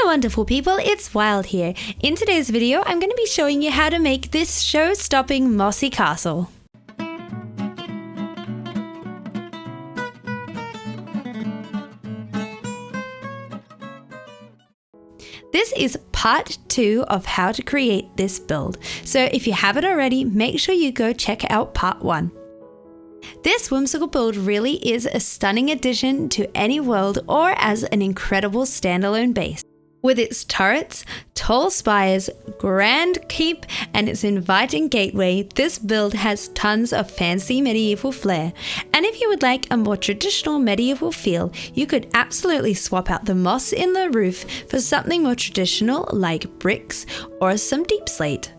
wonderful people, it's Wild here. In today's video, I'm going to be showing you how to make this show-stopping mossy castle. This is part 2 of how to create this build. So if you haven't already, make sure you go check out part 1. This whimsical build really is a stunning addition to any world or as an incredible standalone base. With its turrets, tall spires, grand keep, and its inviting gateway, this build has tons of fancy medieval flair. And if you would like a more traditional medieval feel, you could absolutely swap out the moss in the roof for something more traditional like bricks or some deep slate.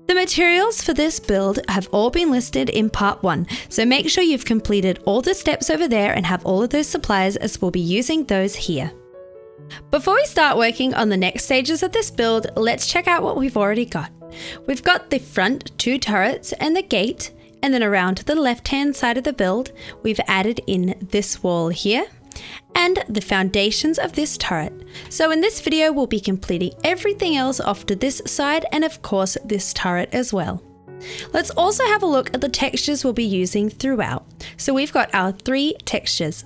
The materials for this build have all been listed in part 1, so make sure you've completed all the steps over there and have all of those supplies, as we'll be using those here. Before we start working on the next stages of this build, let's check out what we've already got. We've got the front 2 turrets and the gate, and then around to the left hand side of the build, we've added in this wall here, and the foundations of this turret. So in this video, we'll be completing everything else off to this side and of course this turret as well. Let's also have a look at the textures we'll be using throughout. So we've got our 3 textures.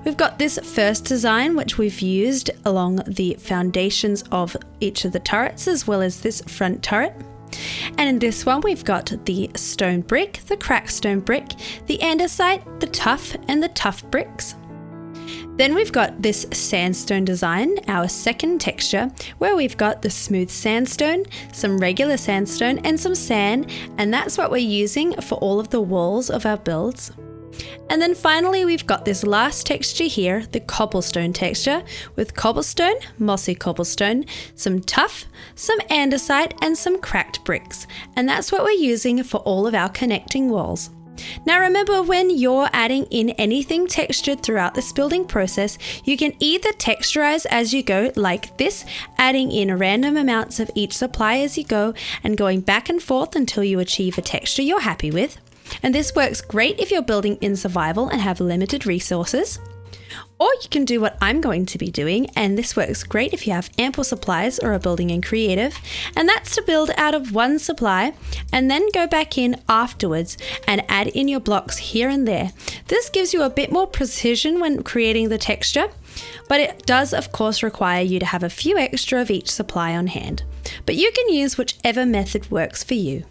We've got this first design which we've used along the foundations of each of the turrets as well as this front turret. And in this one we've got the stone brick, the cracked stone brick, the andesite, the tuff and the tuff bricks. Then we've got this sandstone design, our second texture, where we've got the smooth sandstone, some regular sandstone and some sand, and that's what we're using for all of the walls of our builds. And then finally we've got this last texture here, the cobblestone texture, with cobblestone, mossy cobblestone, some tuff, some andesite and some cracked bricks, and that's what we're using for all of our connecting walls. Now remember, when you're adding in anything textured throughout this building process, you can either texturize as you go like this, adding in random amounts of each supply as you go and going back and forth until you achieve a texture you're happy with. And this works great if you're building in survival and have limited resources. Or you can do what I'm going to be doing, and this works great if you have ample supplies or are building in creative, and that's to build out of one supply and then go back in afterwards and add in your blocks here and there. This gives you a bit more precision when creating the texture, but it does of course require you to have a few extra of each supply on hand. But you can use whichever method works for you.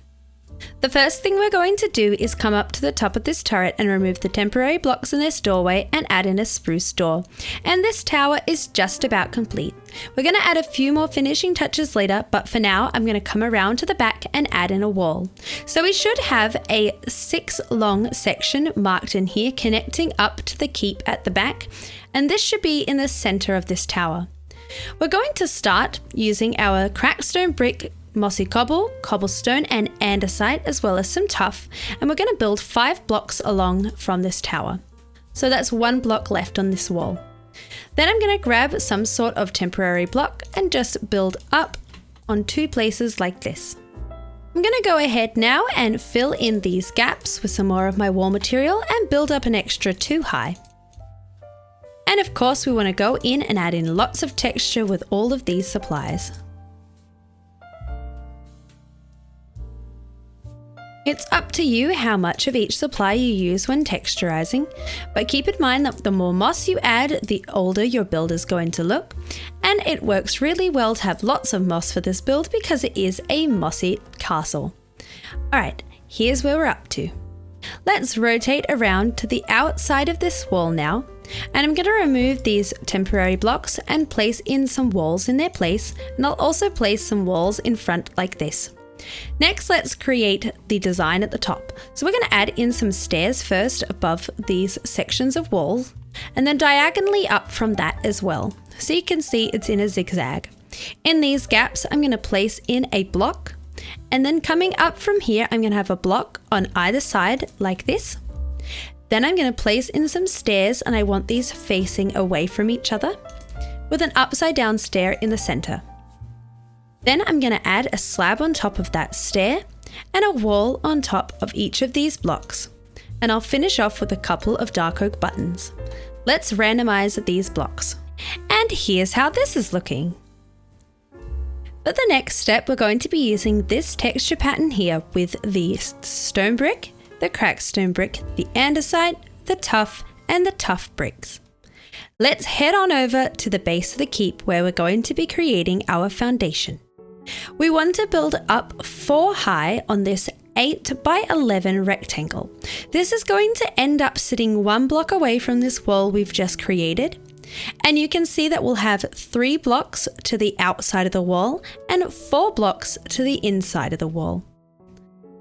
The first thing we're going to do is come up to the top of this turret and remove the temporary blocks in this doorway and add in a spruce door. And this tower is just about complete. We're going to add a few more finishing touches later, but for now I'm going to come around to the back and add in a wall. So we should have a 6 long section marked in here connecting up to the keep at the back, and this should be in the center of this tower. We're going to start using our cracked stone brick, mossy cobble, cobblestone and andesite as well as some tuff, and we're going to build 5 blocks along from this tower. So that's 1 block left on this wall. Then I'm going to grab some sort of temporary block and just build up on 2 places like this. I'm going to go ahead now and fill in these gaps with some more of my wall material and build up an extra 2 high. And of course we want to go in and add in lots of texture with all of these supplies. It's up to you how much of each supply you use when texturizing, but keep in mind that the more moss you add, the older your build is going to look, and it works really well to have lots of moss for this build because it is a mossy castle. Alright, here's where we're up to. Let's rotate around to the outside of this wall now, and I'm going to remove these temporary blocks and place in some walls in their place, and I'll also place some walls in front like this. Next, let's create the design at the top. So we're going to add in some stairs first above these sections of walls, and then diagonally up from that as well. So you can see it's in a zigzag. In these gaps, I'm going to place in a block, and then coming up from here, I'm going to have a block on either side like this. Then I'm going to place in some stairs, and I want these facing away from each other with an upside down stair in the center. Then I'm going to add a slab on top of that stair and a wall on top of each of these blocks. And I'll finish off with a couple of dark oak buttons. Let's randomize these blocks. And here's how this is looking. For the next step, we're going to be using this texture pattern here with the stone brick, the cracked stone brick, the andesite, the tuff, and the tuff bricks. Let's head on over to the base of the keep where we're going to be creating our foundation. We want to build up 4 high on this 8 by 11 rectangle. This is going to end up sitting 1 block away from this wall we've just created. And you can see that we'll have 3 blocks to the outside of the wall and 4 blocks to the inside of the wall.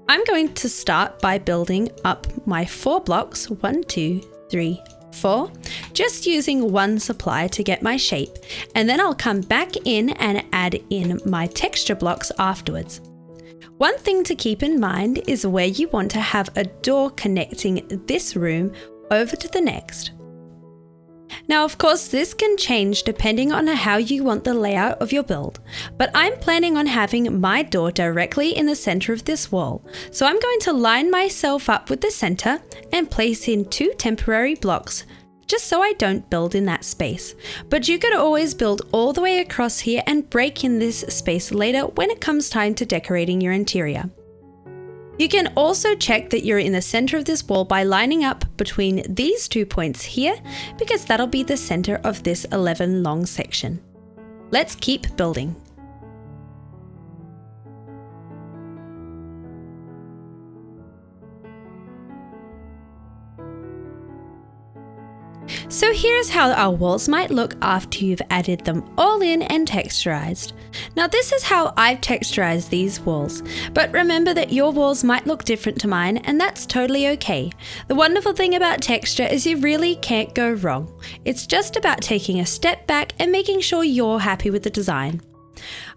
I'm going to start by building up my 4 blocks, 1, 2, 3, 4, just using 1 supply to get my shape, and then I'll come back in and add in my texture blocks afterwards. One thing to keep in mind is where you want to have a door connecting this room over to the next. Now, of course, this can change depending on how you want the layout of your build, but I'm planning on having my door directly in the center of this wall. So I'm going to line myself up with the center and place in 2 temporary blocks, just so I don't build in that space. But you could always build all the way across here and break in this space later when it comes time to decorating your interior. You can also check that you're in the center of this wall by lining up between these 2 points here, because that'll be the center of this 11 long section. Let's keep building. So here's how our walls might look after you've added them all in and texturized. Now this is how I've texturized these walls, but remember that your walls might look different to mine, and that's totally okay. The wonderful thing about texture is you really can't go wrong. It's just about taking a step back and making sure you're happy with the design.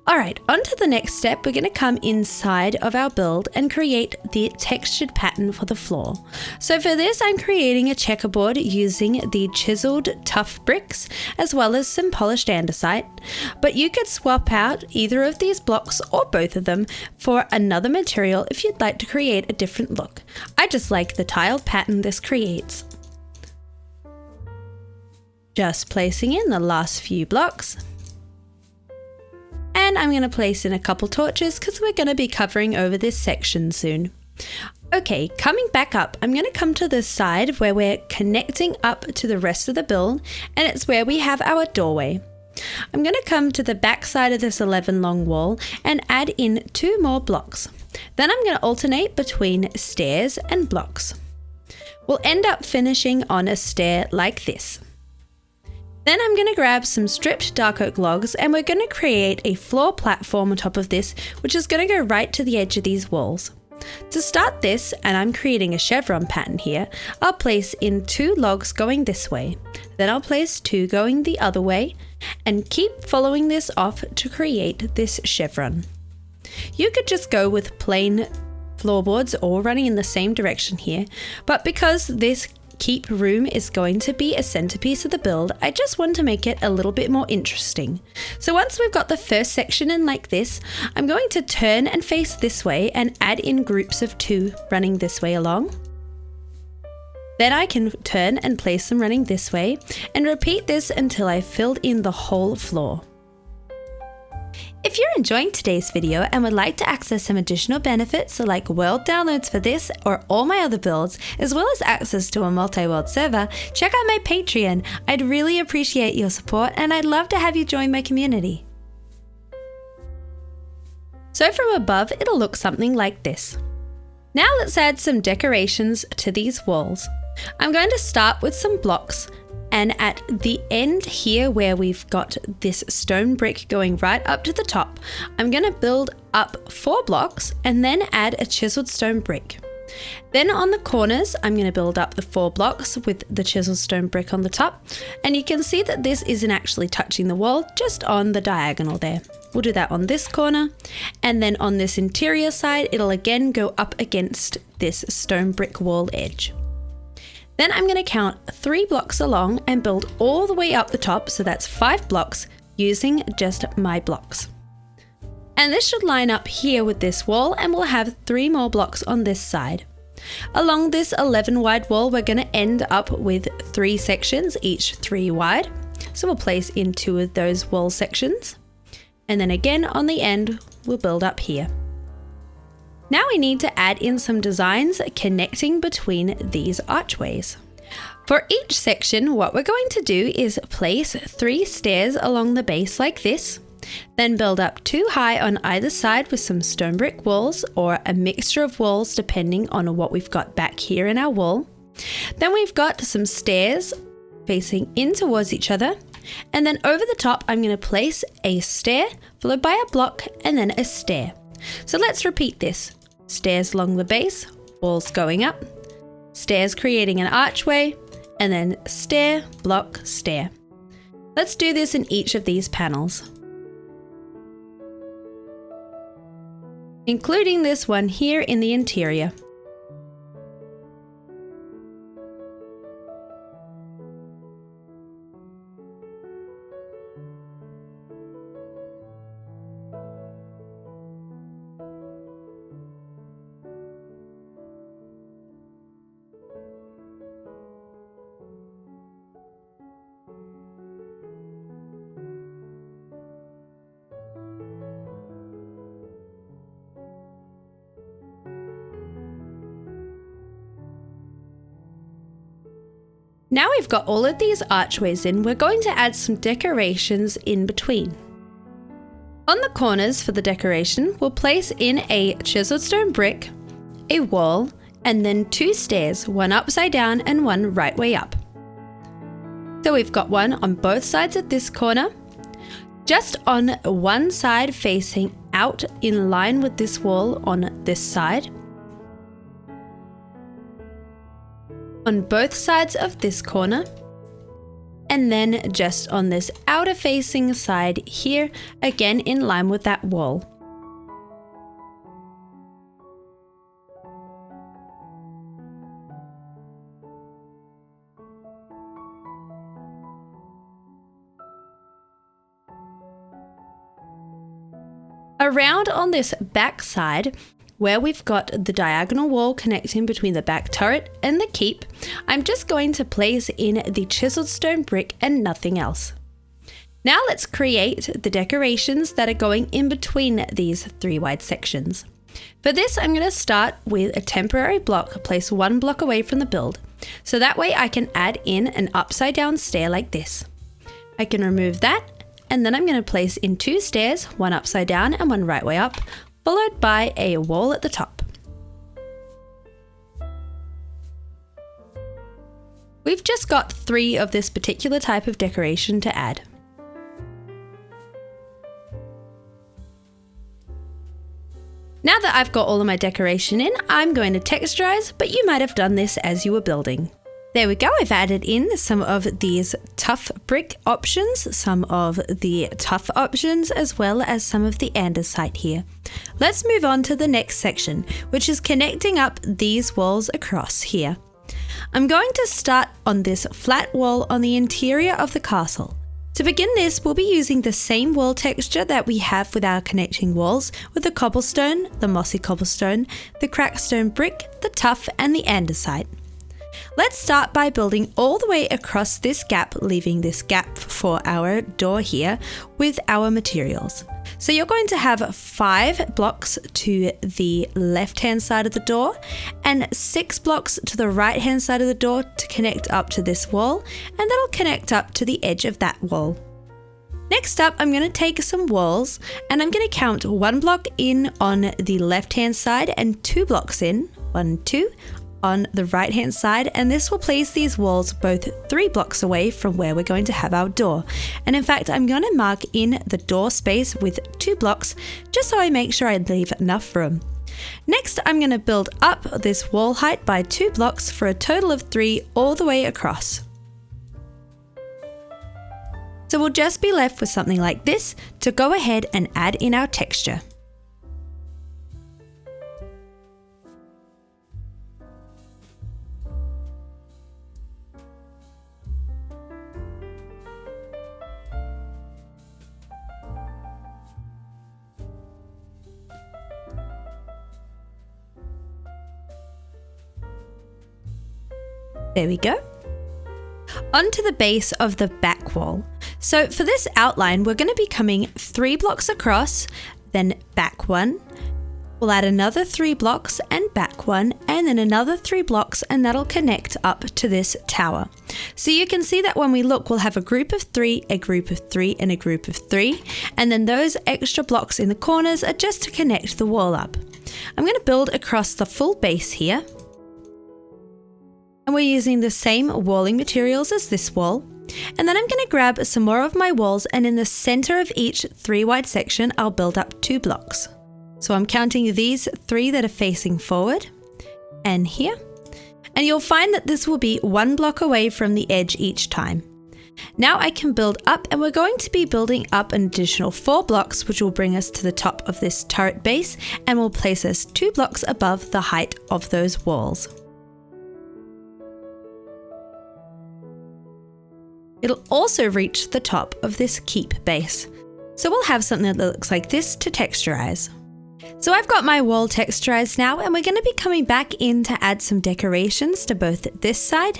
Alright, on to the next step. We're going to come inside of our build and create the textured pattern for the floor. So for this, I'm creating a checkerboard using the chiseled tuff bricks as well as some polished andesite. But you could swap out either of these blocks or both of them for another material if you'd like to create a different look. I just like the tiled pattern this creates. Just placing in the last few blocks. And I'm going to place in a couple torches because we're going to be covering over this section soon. Okay, coming back up, I'm going to come to the side where we're connecting up to the rest of the build, and it's where we have our doorway. I'm going to come to the back side of this 11 long wall and add in 2 more blocks. Then I'm going to alternate between stairs and blocks. We'll end up finishing on a stair like this. Then I'm going to grab some stripped dark oak logs and we're going to create a floor platform on top of this, which is going to go right to the edge of these walls. To start this, and I'm creating a chevron pattern here, I'll place in 2 logs going this way. Then I'll place 2 going the other way and keep following this off to create this chevron. You could just go with plain floorboards or running in the same direction here, but because this keep room is going to be a centerpiece of the build, I just want to make it a little bit more interesting. So once we've got the first section in like this, I'm going to turn and face this way and add in groups of 2 running this way along. Then I can turn and place them running this way and repeat this until I've filled in the whole floor. If you're enjoying today's video and would like to access some additional benefits like world downloads for this or all my other builds, as well as access to a multi-world server, check out my Patreon. I'd really appreciate your support and I'd love to have you join my community. So from above, it'll look something like this. Now let's add some decorations to these walls. I'm going to start with some blocks. And at the end here where we've got this stone brick going right up to the top, I'm going to build up 4 blocks and then add a chiseled stone brick. Then on the corners, I'm going to build up the 4 blocks with the chiseled stone brick on the top. And you can see that this isn't actually touching the wall, just on the diagonal there. We'll do that on this corner. And then on this interior side, it'll again go up against this stone brick wall edge. Then I'm going to count 3 blocks along and build all the way up the top, so that's 5 blocks using just my blocks. And this should line up here with this wall, and we'll have 3 more blocks on this side. Along this 11 wide wall, we're going to end up with 3 sections, each 3 wide. So we'll place in 2 of those wall sections. And then again on the end, we'll build up here. Now we need to add in some designs connecting between these archways. For each section, what we're going to do is place 3 stairs along the base like this, then build up 2 high on either side with some stone brick walls or a mixture of walls depending on what we've got back here in our wall. Then we've got some stairs facing in towards each other, and then over the top I'm going to place a stair followed by a block and then a stair. So let's repeat this. Stairs along the base, walls going up, stairs creating an archway, and then stair, block, stair. Let's do this in each of these panels, including this one here in the interior. Now we've got all of these archways in, we're going to add some decorations in between. On the corners for the decoration, we'll place in a chiseled stone brick, a wall, and then 2 stairs, one upside down and one right way up. So we've got one on both sides of this corner, just on one side facing out in line with this wall on this side. On both sides of this corner, and then just on this outer facing side here, again in line with that wall. Around on this back side, where we've got the diagonal wall connecting between the back turret and the keep, I'm just going to place in the chiseled stone brick and nothing else. Now let's create the decorations that are going in between these 3 wide sections. For this, I'm going to start with a temporary block, place 1 block away from the build, so that way I can add in an upside down stair like this. I can remove that, and then I'm going to place in 2 stairs, one upside down and one right way up, followed by a wall at the top. We've just got 3 of this particular type of decoration to add. Now that I've got all of my decoration in, I'm going to texturize, but you might have done this as you were building. There we go, I've added in some of these tough brick options, some of the tough options, as well as some of the andesite here. Let's move on to the next section, which is connecting up these walls across here. I'm going to start on this flat wall on the interior of the castle. To begin this, we'll be using the same wall texture that we have with our connecting walls, with the cobblestone, the mossy cobblestone, the cracked stone brick, the tough, and the andesite. Let's start by building all the way across this gap, leaving this gap for our door here with our materials. So you're going to have 5 blocks to the left-hand side of the door and 6 blocks to the right-hand side of the door to connect up to this wall, and that'll connect up to the edge of that wall. Next up, I'm going to take some walls and I'm going to count 1 block in on the left-hand side and 2 blocks in, 1, 2, on the right hand side, and this will place these walls both 3 blocks away from where we're going to have our door. And in fact, I'm going to mark in the door space with 2 blocks just so I make sure I leave enough room. Next, I'm going to build up this wall height by 2 blocks for a total of 3 all the way across. So we'll just be left with something like this to go ahead and add in our texture. There we go. onto the base of the back wall. So for this outline, we're going to be coming 3 blocks across, then back 1. We'll add another 3 blocks and back 1, and then another 3 blocks, and that'll connect up to this tower. So you can see that when we look, we'll have a group of 3, a group of 3, and a group of 3. And then those extra blocks in the corners are just to connect the wall up. I'm going to build across the full base here. And we're using the same walling materials as this wall. And then I'm going to grab some more of my walls, and in the center of each 3 wide section, I'll build up 2 blocks. So I'm counting these 3 that are facing forward and here. And you'll find that this will be 1 block away from the edge each time. Now I can build up, and we're going to be building up an additional 4 blocks, which will bring us to the top of this turret base and will place us 2 blocks above the height of those walls. It'll also reach the top of this keep base. So we'll have something that looks like this to texturize. So I've got my wall texturized now, and we're going to be coming back in to add some decorations to both this side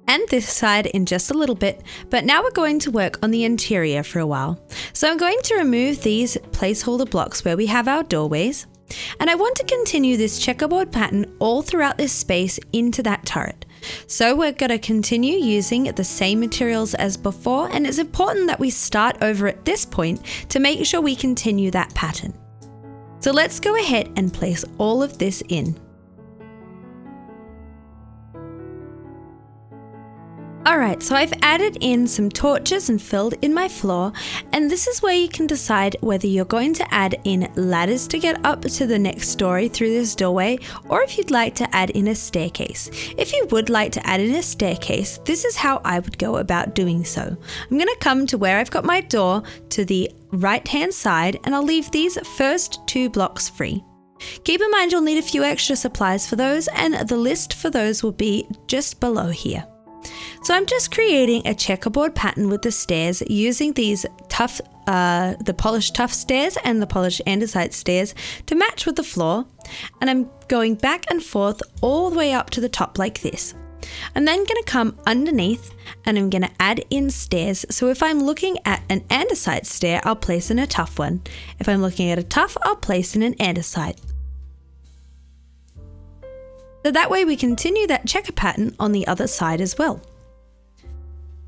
and this side in just a little bit, but now we're going to work on the interior for a while. So I'm going to remove these placeholder blocks where we have our doorways, and I want to continue this checkerboard pattern all throughout this space into that turret. So we're going to continue using the same materials as before, and it's important that we start over at this point to make sure we continue that pattern. So let's go ahead and place all of this in. Alright, so I've added in some torches and filled in my floor, and this is where you can decide whether you're going to add in ladders to get up to the next story through this doorway, or if you'd like to add in a staircase. If you would like to add in a staircase, this is how I would go about doing so. I'm going to come to where I've got my door to the right hand side, and I'll leave these first 2 blocks free. Keep in mind you'll need a few extra supplies for those, and the list for those will be just below here. So I'm just creating a checkerboard pattern with the stairs using these the polished tuff stairs and the polished andesite stairs to match with the floor, and I'm going back and forth all the way up to the top like this. I'm then going to come underneath, and I'm going to add in stairs. So if I'm looking at an andesite stair, I'll place in a tuff one. If I'm looking at a tuff, I'll place in an andesite. So that way we continue that checker pattern on the other side as well.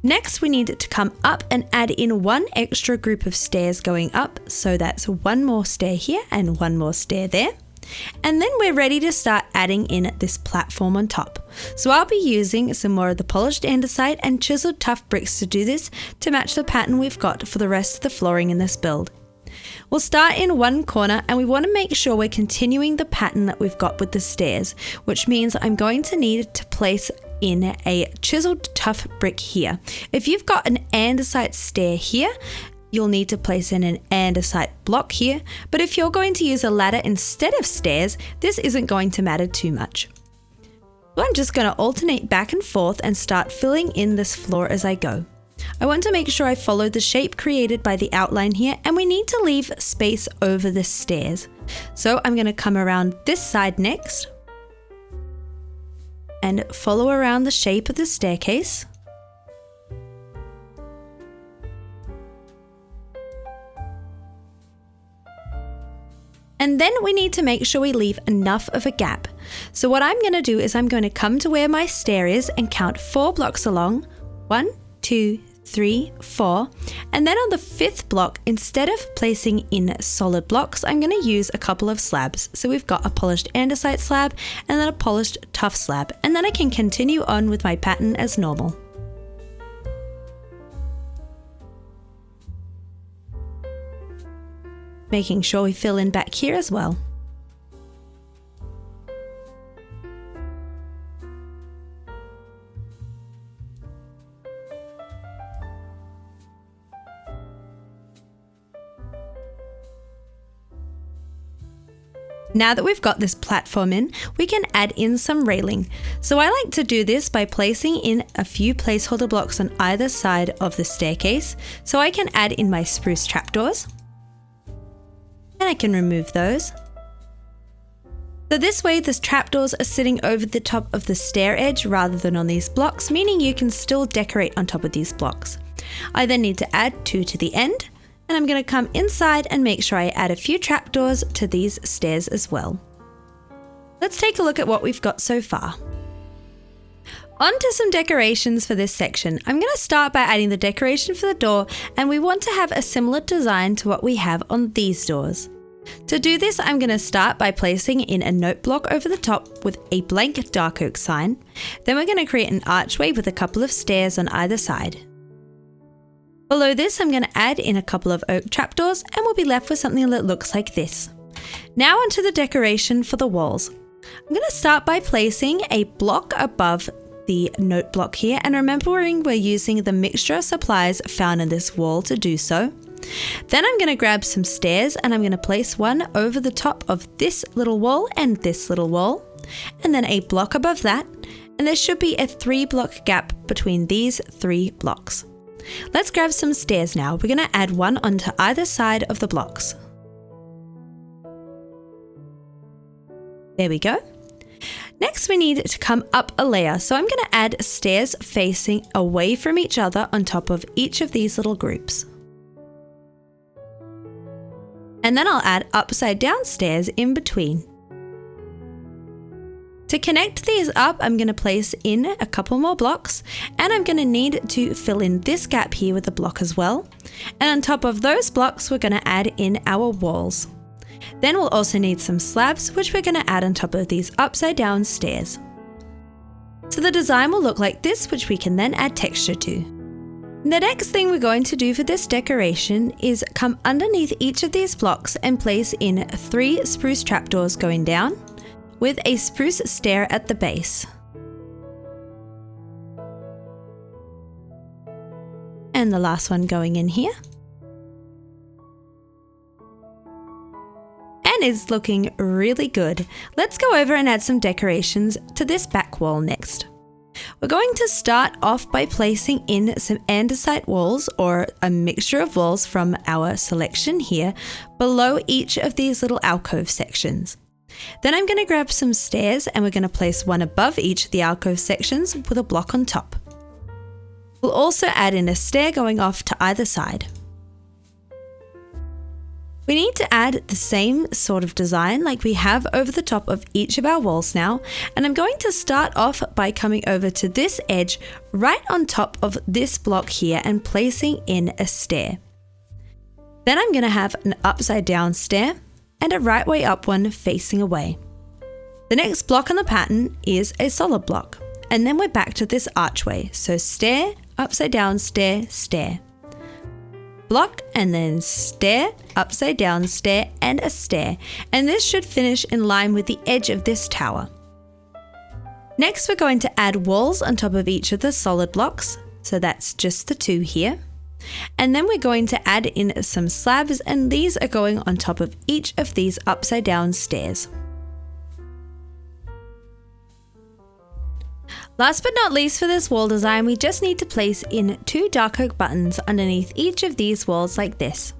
Next, we need to come up and add in 1 extra group of stairs going up. So that's 1 more stair here and 1 more stair there. And then we're ready to start adding in this platform on top. So I'll be using some more of the polished andesite and chiseled tuff bricks to do this, to match the pattern we've got for the rest of the flooring in this build. We'll start in one corner, and we want to make sure we're continuing the pattern that we've got with the stairs, which means I'm going to need to place in a chiseled tuff brick here. If you've got an andesite stair here, you'll need to place in an andesite block here, but if you're going to use a ladder instead of stairs, this isn't going to matter too much. So I'm just going to alternate back and forth and start filling in this floor as I go. I want to make sure I follow the shape created by the outline here, and we need to leave space over the stairs. So I'm going to come around this side next and follow around the shape of the staircase. And then we need to make sure we leave enough of a gap. So what I'm going to do is I'm going to come to where my stair is and count 4 blocks along. 1, 2, 3, 4, and then on the 5th block, instead of placing in solid blocks, I'm going to use a couple of slabs. So we've got a polished andesite slab and then a polished tuff slab, and then I can continue on with my pattern as normal. Making sure we fill in back here as well. Now that we've got this platform in, we can add in some railing. So I like to do this by placing in a few placeholder blocks on either side of the staircase, so I can add in my spruce trapdoors. And I can remove those. So this way the trapdoors are sitting over the top of the stair edge rather than on these blocks, meaning you can still decorate on top of these blocks. I then need to add 2 to the end, and I'm going to come inside and make sure I add a few trapdoors to these stairs as well. Let's take a look at what we've got so far. On to some decorations for this section. I'm going to start by adding the decoration for the door, and we want to have a similar design to what we have on these doors. To do this, I'm going to start by placing in a note block over the top with a blank dark oak sign. Then we're going to create an archway with a couple of stairs on either side. Below this, I'm going to add in a couple of oak trapdoors, and we'll be left with something that looks like this. Now onto the decoration for the walls. I'm going to start by placing a block above the note block here, and remembering we're using the mixture of supplies found in this wall to do so. Then I'm going to grab some stairs, and I'm going to place one over the top of this little wall and this little wall, and then a block above that, and there should be a 3-block gap between these 3 blocks. Let's grab some stairs now. We're going to add one onto either side of the blocks. There we go. Next we need to come up a layer, so I'm going to add stairs facing away from each other on top of each of these little groups. And then I'll add upside down stairs in between. To connect these up, I'm going to place in a couple more blocks, and I'm going to need to fill in this gap here with a block as well. And on top of those blocks, we're going to add in our walls. Then we'll also need some slabs, which we're going to add on top of these upside down stairs. So the design will look like this, which we can then add texture to. The next thing we're going to do for this decoration is come underneath each of these blocks and place in 3 spruce trapdoors going down, with a spruce stair at the base. And the last one going in here. And is looking really good. Let's go over and add some decorations to this back wall next. We're going to start off by placing in some andesite walls, or a mixture of walls from our selection here, below each of these little alcove sections. Then I'm going to grab some stairs, and we're going to place one above each of the alcove sections with a block on top. We'll also add in a stair going off to either side. We need to add the same sort of design like we have over the top of each of our walls now, and I'm going to start off by coming over to this edge right on top of this block here and placing in a stair. Then I'm going to have an upside down stair and a right way up one facing away. The next block on the pattern is a solid block, and then we're back to this archway, so stair, upside down stair, stair. Block, and then stair, upside down stair, and a stair, and this should finish in line with the edge of this tower. Next we're going to add walls on top of each of the solid blocks, so that's just the 2 here. And then we're going to add in some slabs, and these are going on top of each of these upside down stairs. Last but not least for this wall design, we just need to place in 2 dark oak buttons underneath each of these walls like this.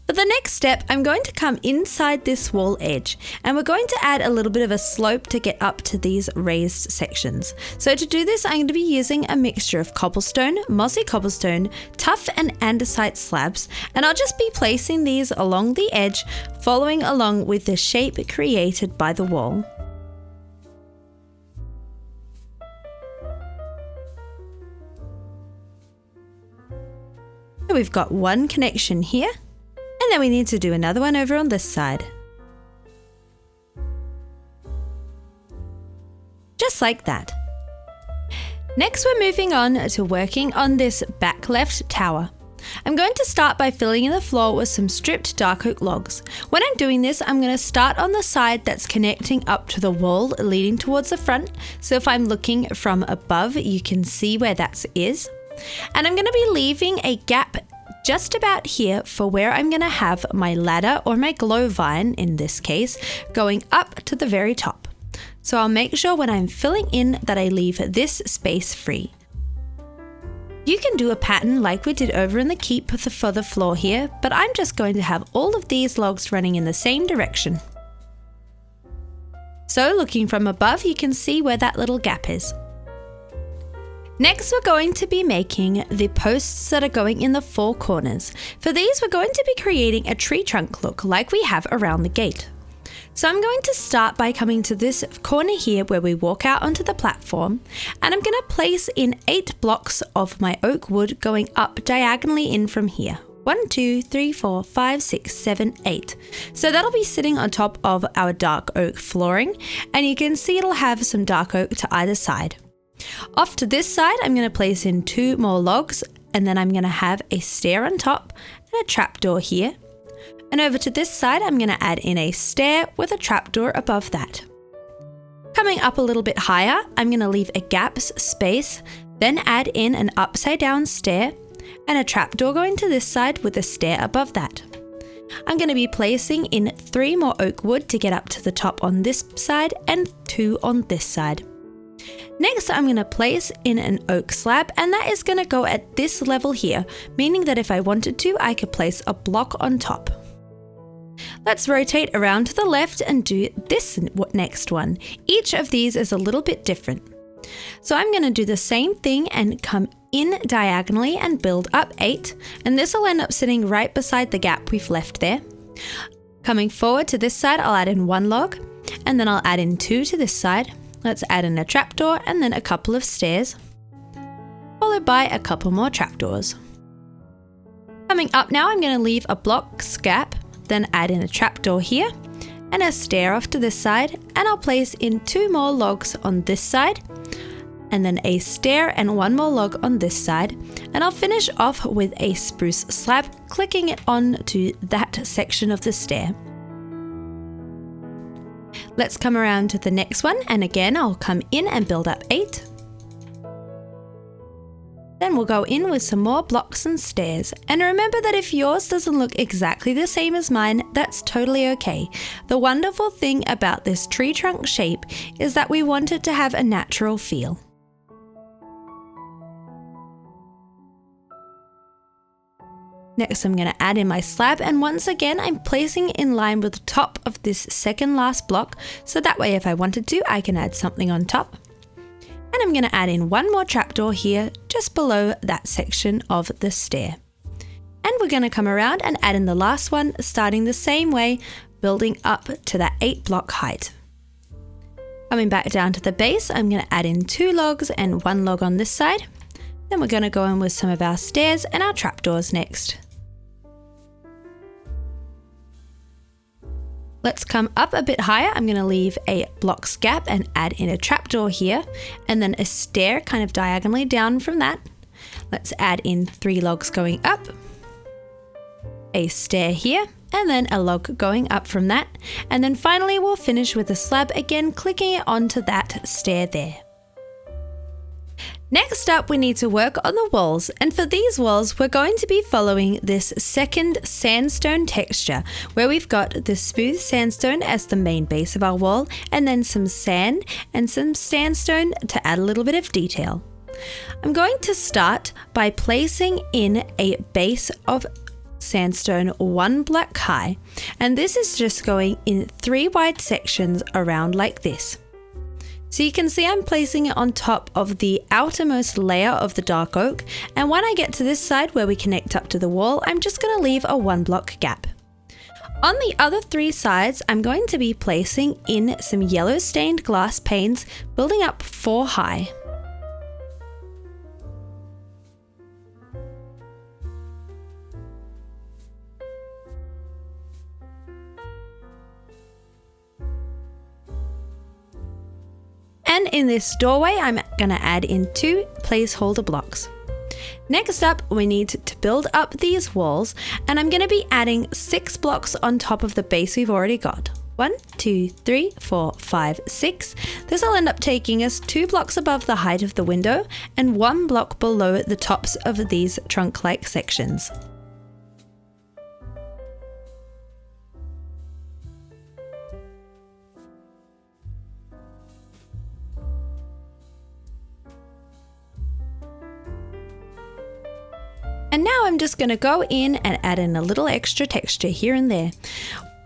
For the next step, I'm going to come inside this wall edge, and we're going to add a little bit of a slope to get up to these raised sections. So to do this, I'm going to be using a mixture of cobblestone, mossy cobblestone, tough and andesite slabs, and I'll just be placing these along the edge, following along with the shape created by the wall. We've got one connection here, and then we need to do another one over on this side. Just like that. Next we're moving on to working on this back left tower. I'm going to start by filling in the floor with some stripped dark oak logs. When I'm doing this, I'm going to start on the side that's connecting up to the wall leading towards the front, so if I'm looking from above you can see where that is. And I'm going to be leaving a gap just about here for where I'm going to have my ladder, or my glow vine in this case, going up to the very top. So I'll make sure when I'm filling in that I leave this space free. You can do a pattern like we did over in the keep for the floor here, but I'm just going to have all of these logs running in the same direction. So looking from above, you can see where that little gap is. Next, we're going to be making the posts that are going in the 4 corners. For these, we're going to be creating a tree trunk look like we have around the gate. So I'm going to start by coming to this corner here where we walk out onto the platform, and I'm going to place in 8 blocks of my oak wood going up diagonally in from here. 1, 2, 3, 4, 5, 6, 7, 8. So that'll be sitting on top of our dark oak flooring, and you can see it'll have some dark oak to either side. Off to this side, I'm going to place in 2 more logs, and then I'm going to have a stair on top and a trapdoor here. And over to this side, I'm going to add in a stair with a trapdoor above that. Coming up a little bit higher, I'm going to leave a gap space, then add in an upside down stair and a trapdoor going to this side with a stair above that. I'm going to be placing in 3 more oak wood to get up to the top on this side and 2 on this side. Next, I'm going to place in an oak slab, and that is going to go at this level here, meaning that if I wanted to, I could place a block on top. Let's rotate around to the left and do this next one. Each of these is a little bit different. So I'm going to do the same thing and come in diagonally and build up 8, and this will end up sitting right beside the gap we've left there. Coming forward to this side, I'll add in 1 log, and then I'll add in 2 to this side. Let's add in a trapdoor and then a couple of stairs, followed by a couple more trapdoors. Coming up now, I'm going to leave a block's gap, then add in a trapdoor here and a stair off to this side, and I'll place in 2 more logs on this side, and then a stair and 1 more log on this side, and I'll finish off with a spruce slab, clicking it onto that section of the stair. Let's come around to the next one, and again I'll come in and build up 8. Then we'll go in with some more blocks and stairs. And remember that if yours doesn't look exactly the same as mine, that's totally okay. The wonderful thing about this tree trunk shape is that we want it to have a natural feel. Next, I'm going to add in my slab, and once again I'm placing it in line with the top of this second last block, so that way if I wanted to, I can add something on top. And I'm going to add in 1 more trapdoor here just below that section of the stair. And we're going to come around and add in the last one, starting the same way, building up to that 8 block height. Coming back down to the base, I'm going to add in 2 logs and 1 log on this side. Then we're going to go in with some of our stairs and our trapdoors next. Let's come up a bit higher. I'm going to leave a block's gap and add in a trapdoor here, and then a stair kind of diagonally down from that. Let's add in 3 logs going up, a stair here, and then a log going up from that. And then finally we'll finish with a slab again, clicking it onto that stair there. Next up, we need to work on the walls, and for these walls we're going to be following this second sandstone texture where we've got the smooth sandstone as the main base of our wall, and then some sand and some sandstone to add a little bit of detail. I'm going to start by placing in a base of sandstone 1 block high, and this is just going in 3 wide sections around like this. So you can see I'm placing it on top of the outermost layer of the dark oak, and when I get to this side where we connect up to the wall, I'm just going to leave a 1 block gap. On the other 3 sides, I'm going to be placing in some yellow stained glass panes, building up 4 high. And in this doorway, I'm going to add in 2 placeholder blocks. Next up, we need to build up these walls, and I'm going to be adding 6 blocks on top of the base we've already got. 1, 2, 3, 4, 5, 6. This will end up taking us 2 blocks above the height of the window and 1 block below the tops of these trunk-like sections. And now I'm just going to go in and add in a little extra texture here and there.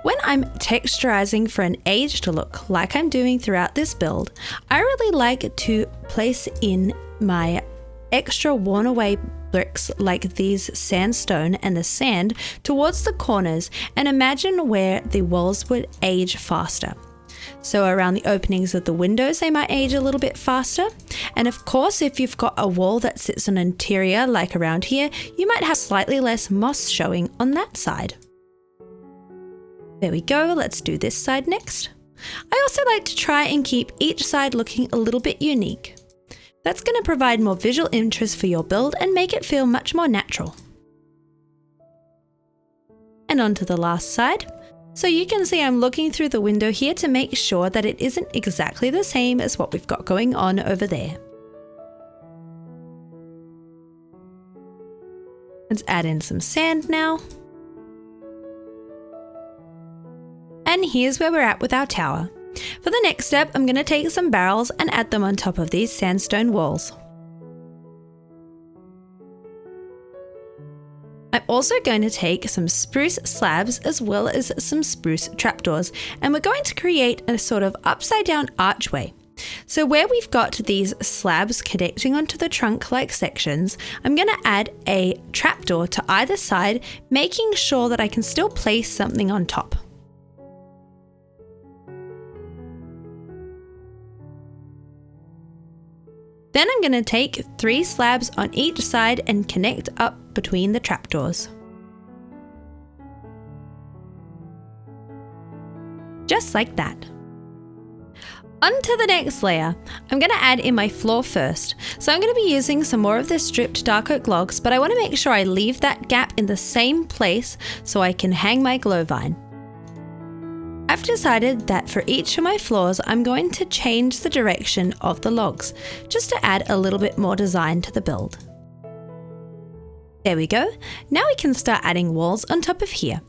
When I'm texturizing for an aged look, like I'm doing throughout this build, I really like to place in my extra worn away bricks like these sandstone and the sand towards the corners and imagine where the walls would age faster. So around the openings of the windows, they might age a little bit faster. And of course, if you've got a wall that sits on an interior like around here, you might have slightly less moss showing on that side. There we go, let's do this side next. I also like to try and keep each side looking a little bit unique. That's going to provide more visual interest for your build and make it feel much more natural. And on to the last side. So you can see I'm looking through the window here to make sure that it isn't exactly the same as what we've got going on over there. Let's add in some sand now. And here's where we're at with our tower. For the next step, I'm going to take some barrels and add them on top of these sandstone walls. I'm also going to take some spruce slabs as well as some spruce trapdoors, and we're going to create a sort of upside down archway. So where we've got these slabs connecting onto the trunk-like sections, I'm going to add a trapdoor to either side, making sure that I can still place something on top. Then I'm going to take 3 slabs on each side and connect up between the trapdoors. Just like that. On to the next layer. I'm going to add in my floor first. So I'm going to be using some more of the stripped dark oak logs, but I want to make sure I leave that gap in the same place so I can hang my glow vine. I've decided that for each of my floors, I'm going to change the direction of the logs, just to add a little bit more design to the build. There we go. Now we can start adding walls on top of here.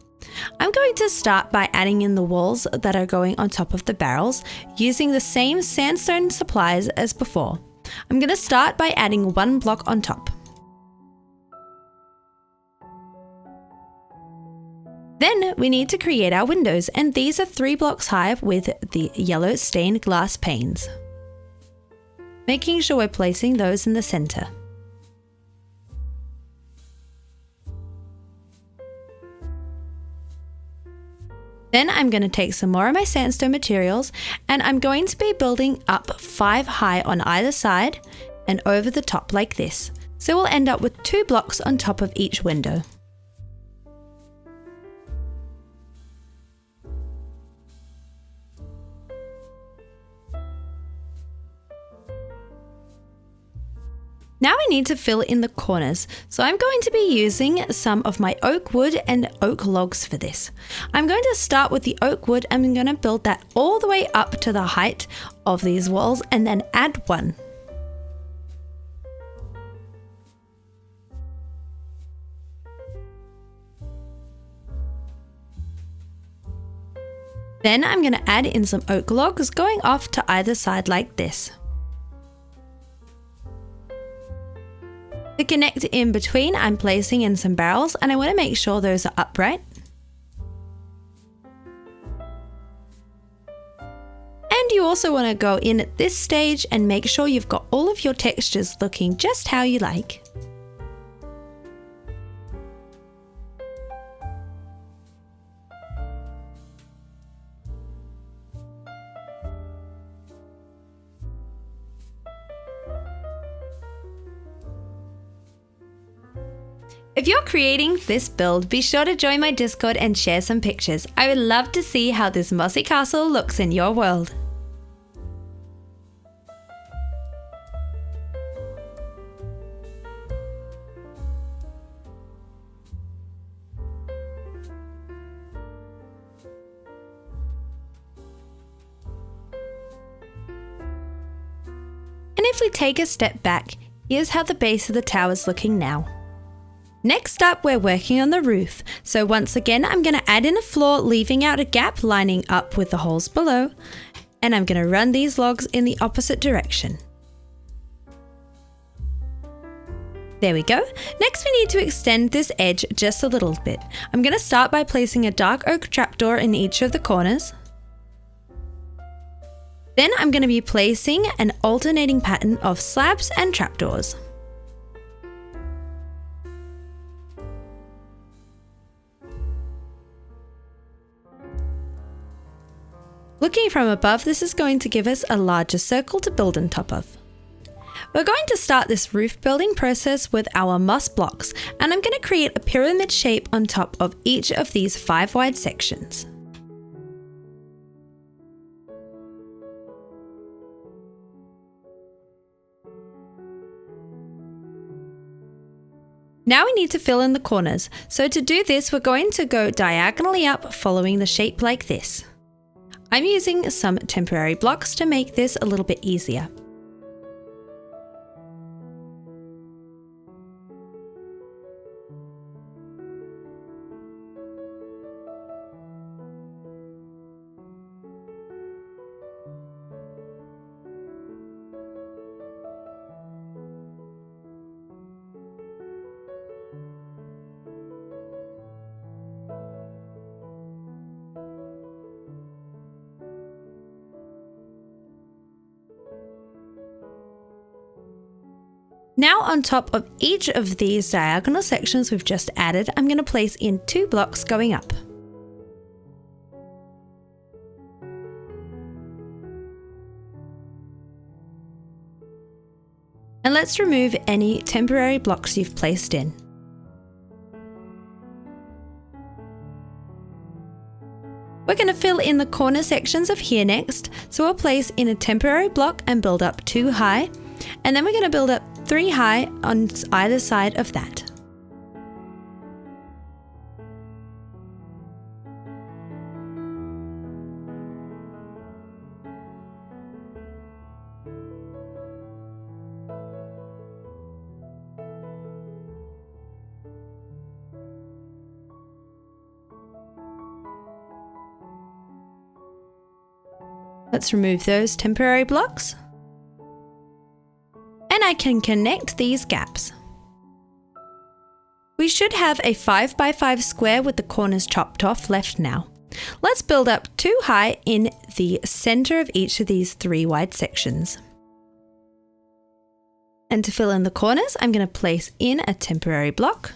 I'm going to start by adding in the walls that are going on top of the barrels, using the same sandstone supplies as before. I'm going to start by adding 1 block on top. Then we need to create our windows, and these are 3 blocks high with the yellow stained glass panes. Making sure we're placing those in the center. Then I'm going to take some more of my sandstone materials, and I'm going to be building up 5 high on either side and over the top like this. So we'll end up with 2 blocks on top of each window. Now we need to fill in the corners, so I'm going to be using some of my oak wood and oak logs for this. I'm going to start with the oak wood and I'm going to build that all the way up to the height of these walls and then add 1. Then I'm going to add in some oak logs going off to either side like this. To connect in between, I'm placing in some barrels and I want to make sure those are upright. And you also want to go in at this stage and make sure you've got all of your textures looking just how you like. If you're creating this build, be sure to join my Discord and share some pictures. I would love to see how this mossy castle looks in your world. And if we take a step back, here's how the base of the tower is looking now. Next up, we're working on the roof. So once again, I'm going to add in a floor, leaving out a gap lining up with the holes below. And I'm going to run these logs in the opposite direction. There we go. Next we need to extend this edge just a little bit. I'm going to start by placing a dark oak trapdoor in each of the corners. Then I'm going to be placing an alternating pattern of slabs and trapdoors. Looking from above, this is going to give us a larger circle to build on top of. We're going to start this roof building process with our moss blocks, and I'm going to create a pyramid shape on top of each of these 5 wide sections. Now we need to fill in the corners, so to do this we're going to go diagonally up following the shape like this. I'm using some temporary blocks to make this a little bit easier. Now on top of each of these diagonal sections we've just added, I'm going to place in 2 blocks going up. And let's remove any temporary blocks you've placed in. We're going to fill in the corner sections of here next, so we'll place in a temporary block and build up 2 high, and then we're going to build up 3 high on either side of that. Let's remove those temporary blocks. And I can connect these gaps. We should have a 5 by 5 square with the corners chopped off left now. Let's build up 2 high in the center of each of these 3 wide sections. And to fill in the corners, I'm going to place in a temporary block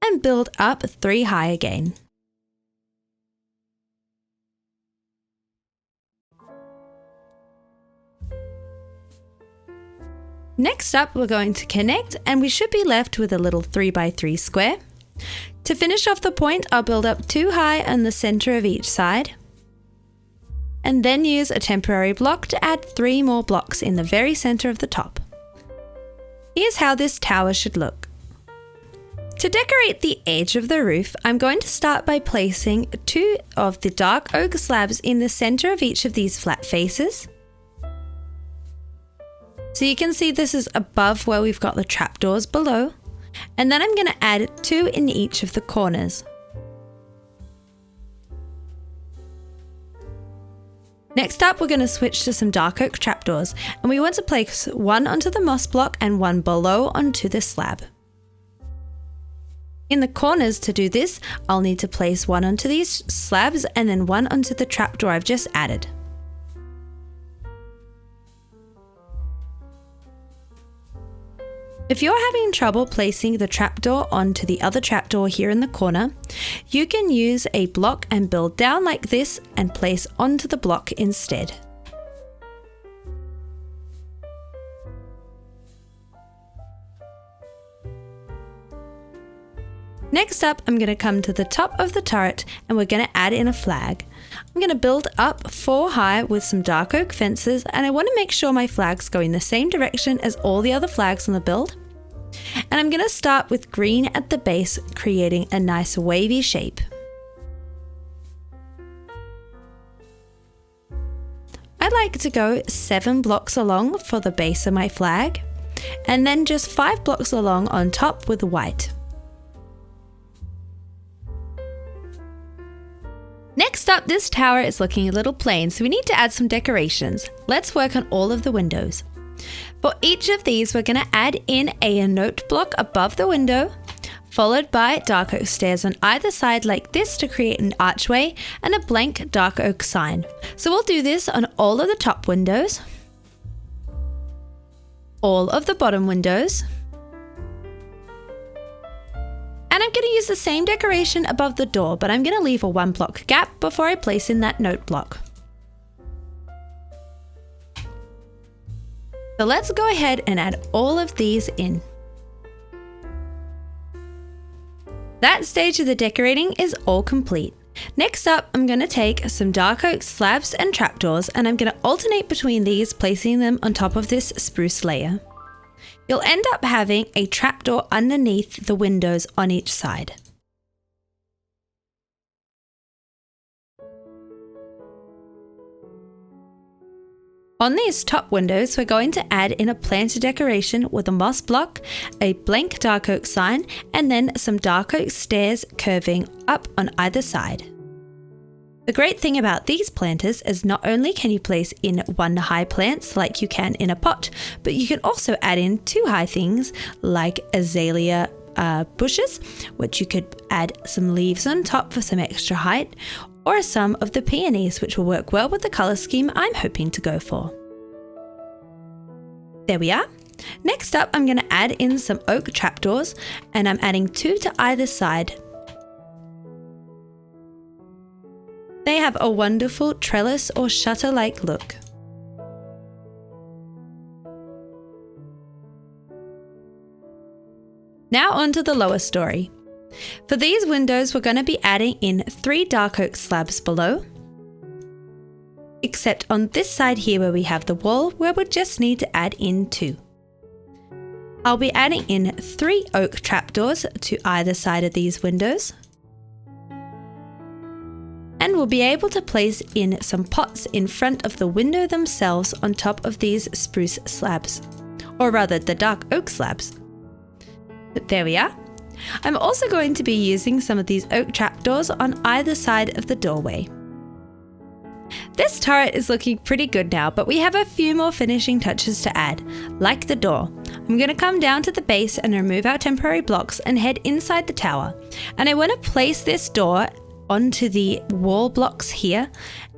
and build up 3 high again. Next up, we're going to connect, and we should be left with a little 3 by 3 square. To finish off the point, I'll build up 2 high on the center of each side, and then use a temporary block to add 3 more blocks in the very center of the top. Here's how this tower should look. To decorate the edge of the roof, I'm going to start by placing 2 of the dark oak slabs in the center of each of these flat faces. So you can see this is above where we've got the trapdoors below, and then I'm going to add 2 in each of the corners. Next up, we're going to switch to some dark oak trapdoors, and we want to place 1 onto the moss block and 1 below onto the slab. In the corners, to do this, I'll need to place 1 onto these slabs and then 1 onto the trapdoor I've just added. If you're having trouble placing the trapdoor onto the other trapdoor here in the corner, you can use a block and build down like this and place onto the block instead. Next up, I'm going to come to the top of the turret and we're going to add in a flag. I'm going to build up 4 high with some dark oak fences, and I want to make sure my flags go in the same direction as all the other flags on the build. And I'm going to start with green at the base, creating a nice wavy shape. I like to go 7 blocks along for the base of my flag, and then just 5 blocks along on top with white. Next up, this tower is looking a little plain, so we need to add some decorations. Let's work on all of the windows. For each of these, we're going to add in a note block above the window, followed by dark oak stairs on either side like this to create an archway, and a blank dark oak sign. So we'll do this on all of the top windows, all of the bottom windows, and I'm going to use the same decoration above the door, but I'm going to leave a 1 block gap before I place in that note block. So let's go ahead and add all of these in. That stage of the decorating is all complete. Next up, I'm going to take some dark oak slabs and trapdoors, and I'm going to alternate between these, placing them on top of this spruce layer. You'll end up having a trapdoor underneath the windows on each side. On these top windows, we're going to add in a planter decoration with a moss block, a blank dark oak sign, and then some dark oak stairs curving up on either side. The great thing about these planters is not only can you place in 1 high plants like you can in a pot, but you can also add in 2 high things like azalea bushes, which you could add some leaves on top for some extra height, or some of the peonies, which will work well with the colour scheme I'm hoping to go for. There we are. Next up, I'm going to add in some oak trapdoors, and I'm adding 2 to either side. They have a wonderful trellis or shutter-like look. Now onto the lower story. For these windows, we're going to be adding in 3 dark oak slabs below, except on this side here where we have the wall, where we just need to add in 2. I'll be adding in 3 oak trapdoors to either side of these windows, and we'll be able to place in some pots in front of the window themselves on top of these spruce slabs, or rather the dark oak slabs. But there we are. I'm also going to be using some of these oak trapdoors on either side of the doorway. This turret is looking pretty good now, but we have a few more finishing touches to add, like the door. I'm going to come down to the base and remove our temporary blocks and head inside the tower. And I want to place this door onto the wall blocks here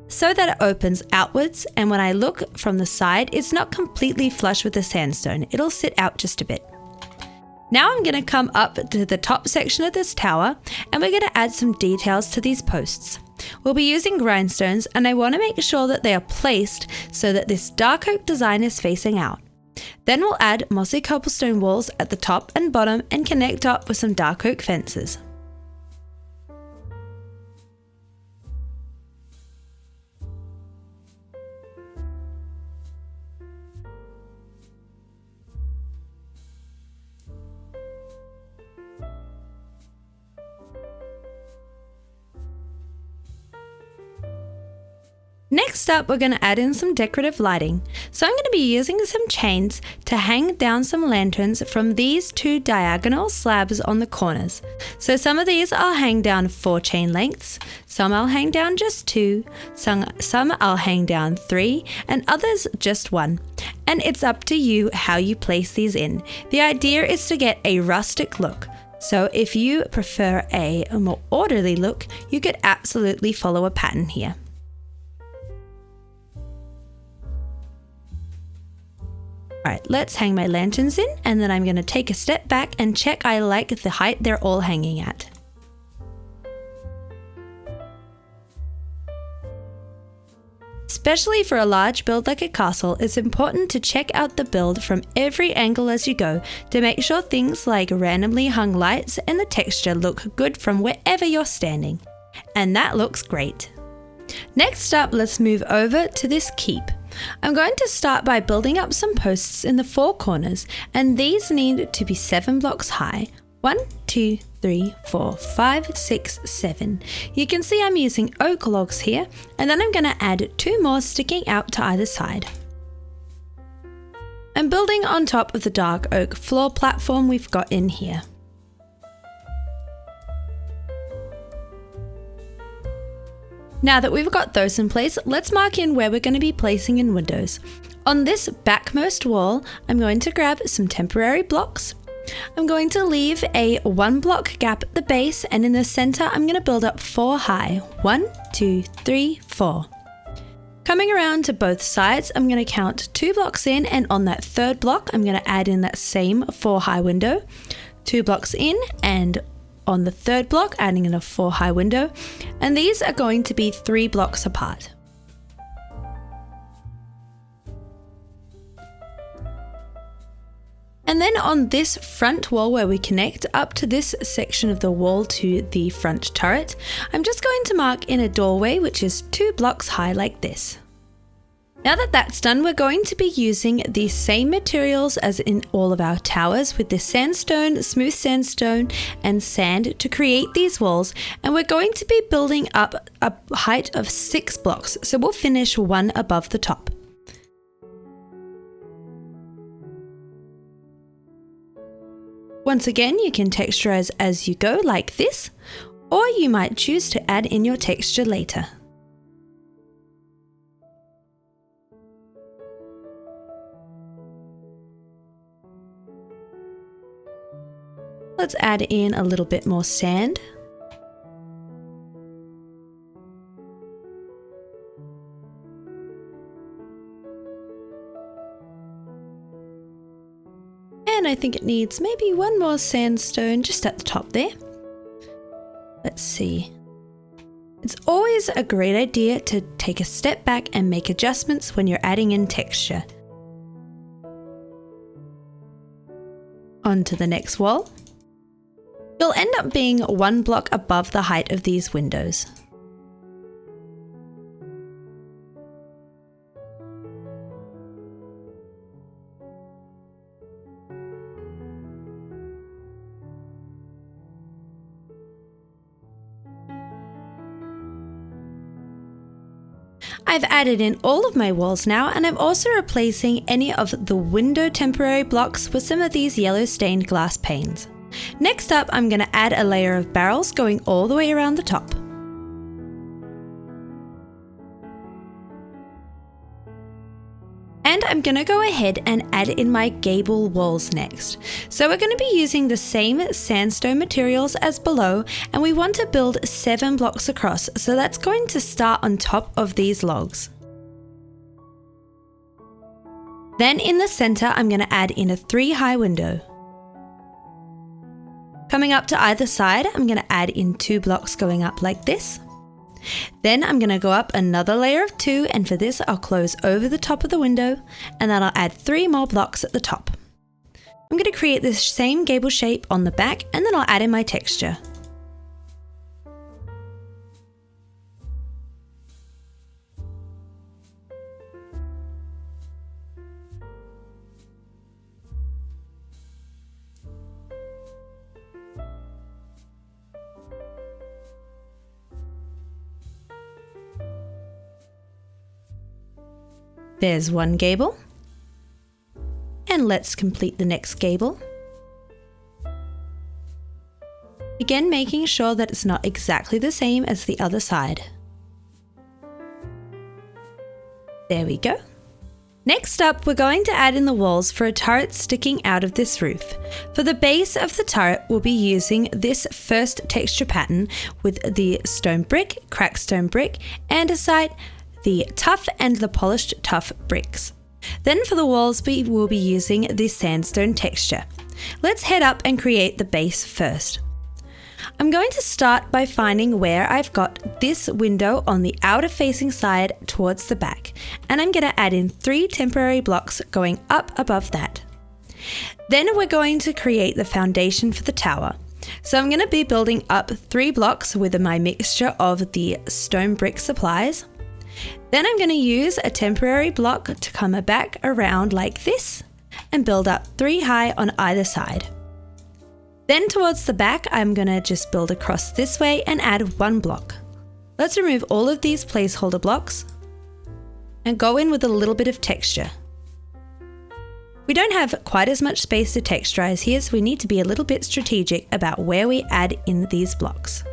so that it opens outwards, and when I look from the side, it's not completely flush with the sandstone. It'll sit out just a bit. Now I'm going to come up to the top section of this tower, and we're going to add some details to these posts. We'll be using grindstones, and I want to make sure that they are placed so that this dark oak design is facing out. Then we'll add mossy cobblestone walls at the top and bottom and connect up with some dark oak fences. Next up, we're going to add in some decorative lighting. So I'm going to be using some chains to hang down some lanterns from these 2 diagonal slabs on the corners. So some of these I'll hang down 4 chain lengths, some I'll hang down just 2, some I'll hang down 3, and others just 1. And it's up to you how you place these in. The idea is to get a rustic look. So if you prefer a more orderly look, you could absolutely follow a pattern here. Alright, let's hang my lanterns in, and then I'm going to take a step back and check I like the height they're all hanging at. Especially for a large build like a castle, it's important to check out the build from every angle as you go to make sure things like randomly hung lights and the texture look good from wherever you're standing. And that looks great. Next up, let's move over to this keep. I'm going to start by building up some posts in the 4 corners, and these need to be 7 blocks high. 1, 2, 3, 4, 5, 6, 7. You can see I'm using oak logs here, and then I'm going to add 2 more sticking out to either side. I'm building on top of the dark oak floor platform we've got in here. Now that we've got those in place, let's mark in where we're going to be placing in windows. On this backmost wall, I'm going to grab some temporary blocks. I'm going to leave a 1 block gap at the base, and in the center, I'm going to build up 4 high. 1, 2, 3, 4. Coming around to both sides, I'm going to count 2 blocks in, and on that 3rd block, I'm going to add in that same 4 high window. 2 blocks in, and on the 3rd block, adding in a 4 high window, and these are going to be 3 blocks apart. And then on this front wall where we connect up to this section of the wall to the front turret, I'm just going to mark in a doorway which is 2 blocks high like this. Now that that's done, we're going to be using the same materials as in all of our towers with the sandstone, smooth sandstone, and sand to create these walls, and we're going to be building up a height of 6 blocks, so we'll finish 1 above the top. Once again, you can texturize as you go like this, or you might choose to add in your texture later. Let's add in a little bit more sand. And I think it needs maybe 1 more sandstone just at the top there. Let's see. It's always a great idea to take a step back and make adjustments when you're adding in texture. On to the next wall. You'll end up being 1 block above the height of these windows. I've added in all of my walls now, and I'm also replacing any of the window temporary blocks with some of these yellow stained glass panes. Next up, I'm going to add a layer of barrels going all the way around the top. And I'm going to go ahead and add in my gable walls next. So we're going to be using the same sandstone materials as below, and we want to build 7 blocks across, so that's going to start on top of these logs. Then in the center, I'm going to add in a 3 high window. Coming up to either side, I'm going to add in 2 blocks going up like this. Then I'm going to go up another layer of 2, and for this I'll close over the top of the window, and then I'll add 3 more blocks at the top. I'm going to create this same gable shape on the back, and then I'll add in my texture. There's one gable, and let's complete the next gable. Again, making sure that it's not exactly the same as the other side. There we go. Next up, we're going to add in the walls for a turret sticking out of this roof. For the base of the turret, we'll be using this first texture pattern with the stone brick, cracked stone brick, andesite, the tough and the polished tough bricks. Then for the walls, we will be using the sandstone texture. Let's head up and create the base first. I'm going to start by finding where I've got this window on the outer facing side towards the back, and I'm going to add in 3 temporary blocks going up above that. Then we're going to create the foundation for the tower. So I'm going to be building up 3 blocks with my mixture of the stone brick supplies. Then I'm going to use a temporary block to come back around like this and build up 3 high on either side. Then towards the back, I'm going to just build across this way and add 1 block. Let's remove all of these placeholder blocks and go in with a little bit of texture. We don't have quite as much space to texturize here, so we need to be a little bit strategic about where we add in these blocks.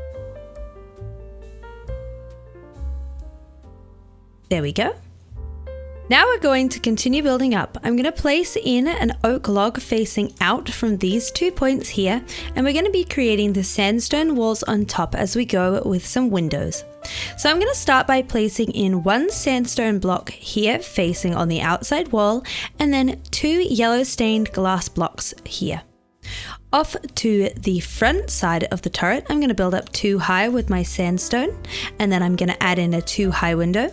There we go. Now we're going to continue building up. I'm going to place in an oak log facing out from these 2 points here, and we're going to be creating the sandstone walls on top as we go with some windows. So I'm going to start by placing in one sandstone block here facing on the outside wall, and then 2 yellow stained glass blocks here. Off to the front side of the turret, I'm going to build up 2 high with my sandstone, and then I'm going to add in a 2 high window.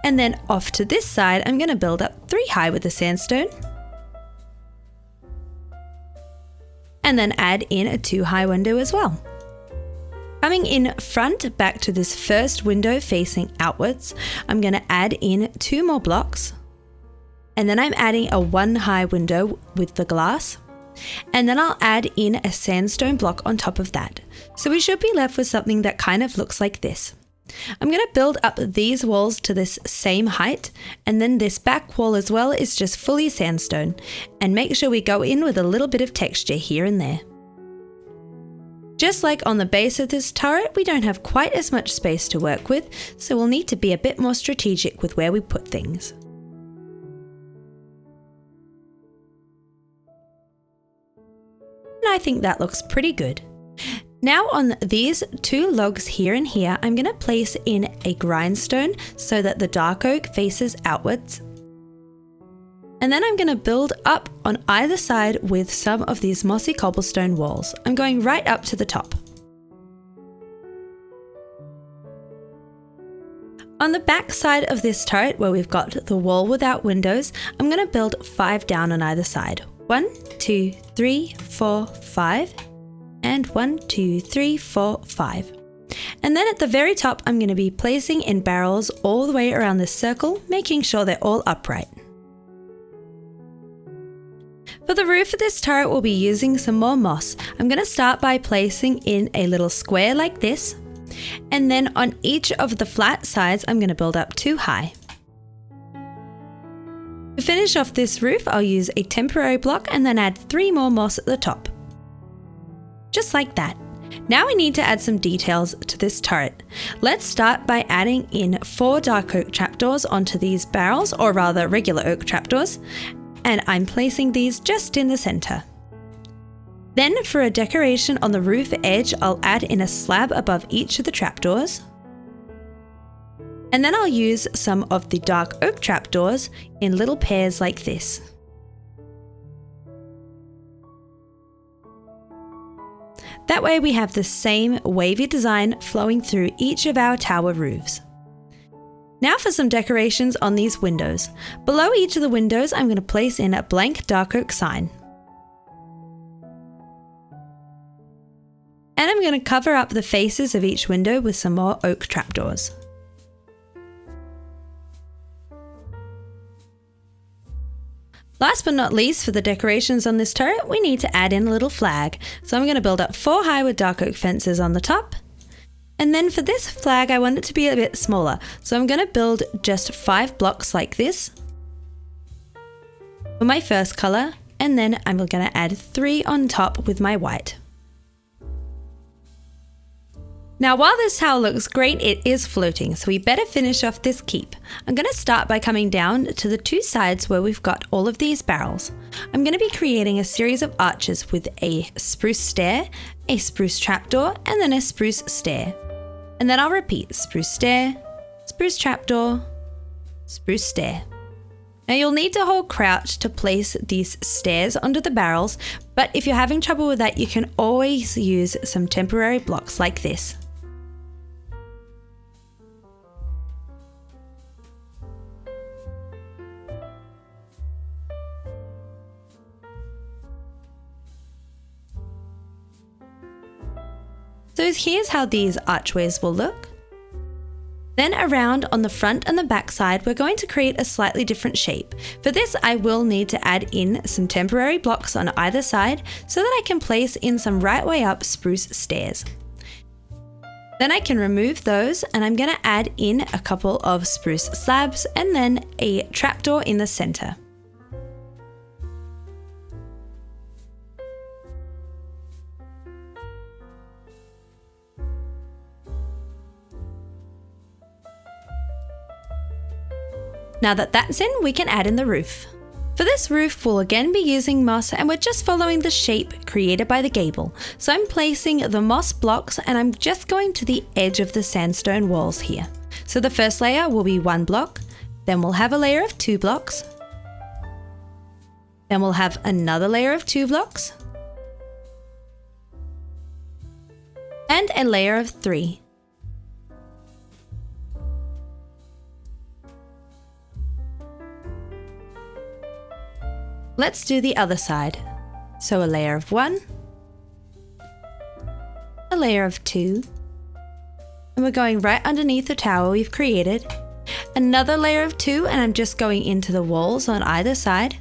And then off to this side, I'm going to build up 3 high with the sandstone. And then add in a 2 high window as well. Coming in front back to this first window facing outwards, I'm going to add in 2 more blocks. And then I'm adding a 1 high window with the glass. And then I'll add in a sandstone block on top of that. So we should be left with something that kind of looks like this. I'm going to build up these walls to this same height, and then this back wall as well is just fully sandstone, and make sure we go in with a little bit of texture here and there. Just like on the base of this turret, we don't have quite as much space to work with, so we'll need to be a bit more strategic with where we put things. And I think that looks pretty good. Now on these 2 logs here and here, I'm going to place in a grindstone so that the dark oak faces outwards. And then I'm going to build up on either side with some of these mossy cobblestone walls. I'm going right up to the top. On the back side of this turret where we've got the wall without windows, I'm going to build 5 down on either side. 1, 2, 3, 4, 5. And 1, 2, 3, 4, 5. And then at the very top, I'm going to be placing in barrels all the way around this circle, making sure they're all upright. For the roof of this turret, we'll be using some more moss. I'm going to start by placing in a little square like this. And then on each of the flat sides, I'm going to build up 2 high. To finish off this roof, I'll use a temporary block and then add 3 more moss at the top. Just like that. Now we need to add some details to this turret. Let's start by adding in 4 dark oak trapdoors onto these barrels, or rather regular oak trapdoors, and I'm placing these just in the center. Then for a decoration on the roof edge, I'll add in a slab above each of the trapdoors. And then I'll use some of the dark oak trapdoors in little pairs like this. That way we have the same wavy design flowing through each of our tower roofs. Now for some decorations on these windows. Below each of the windows, I'm going to place in a blank dark oak sign. And I'm going to cover up the faces of each window with some more oak trapdoors. Last but not least, for the decorations on this turret, we need to add in a little flag. So I'm going to build up 4 high with dark oak fences on the top. And then for this flag, I want it to be a bit smaller. So I'm going to build just 5 blocks like this for my first color. And then I'm going to add 3 on top with my white. Now while this tower looks great, it is floating, so we better finish off this keep. I'm going to start by coming down to the 2 sides where we've got all of these barrels. I'm going to be creating a series of arches with a spruce stair, a spruce trapdoor, and then a spruce stair. And then I'll repeat spruce stair, spruce trapdoor, spruce stair. Now you'll need to hold crouch to place these stairs onto the barrels, but if you're having trouble with that, you can always use some temporary blocks like this. So here's how these archways will look. Then around on the front and the back side, we're going to create a slightly different shape. For this, I will need to add in some temporary blocks on either side so that I can place in some right way up spruce stairs. Then I can remove those and I'm going to add in a couple of spruce slabs and then a trapdoor in the center. Now that that's in, we can add in the roof. For this roof, we'll again be using moss, and we're just following the shape created by the gable. So I'm placing the moss blocks and I'm just going to the edge of the sandstone walls here. So the first layer will be 1 block, then we'll have a layer of 2 blocks, then we'll have another layer of 2 blocks, and a layer of 3. Let's do the other side. So a layer of 1, a layer of 2, and we're going right underneath the tower we've created. Another layer of 2, and I'm just going into the walls on either side.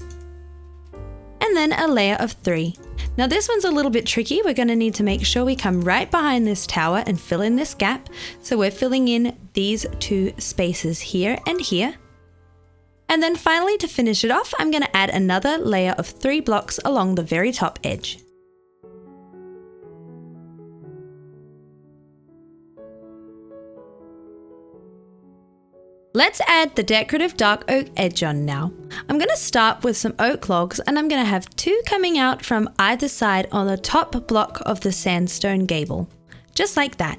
And then a layer of 3. Now this one's a little bit tricky. We're going to need to make sure we come right behind this tower and fill in this gap. So we're filling in these 2 spaces here and here. And then finally, to finish it off, I'm going to add another layer of 3 blocks along the very top edge. Let's add the decorative dark oak edge on now. I'm going to start with some oak logs, and I'm going to have 2 coming out from either side on the top block of the sandstone gable, just like that.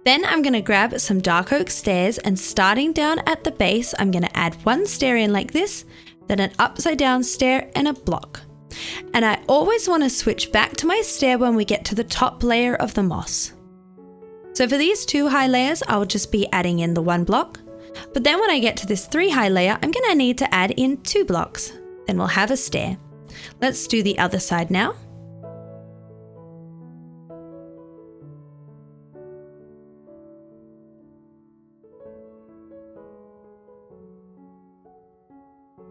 Then I'm going to grab some dark oak stairs, and starting down at the base, I'm going to add 1 stair in like this, then an upside down stair and a block. And I always want to switch back to my stair when we get to the top layer of the moss. So for these 2 high layers, I'll just be adding in the 1 block. But then when I get to this 3 high layer, I'm going to need to add in 2 blocks. Then we'll have a stair. Let's do the other side now.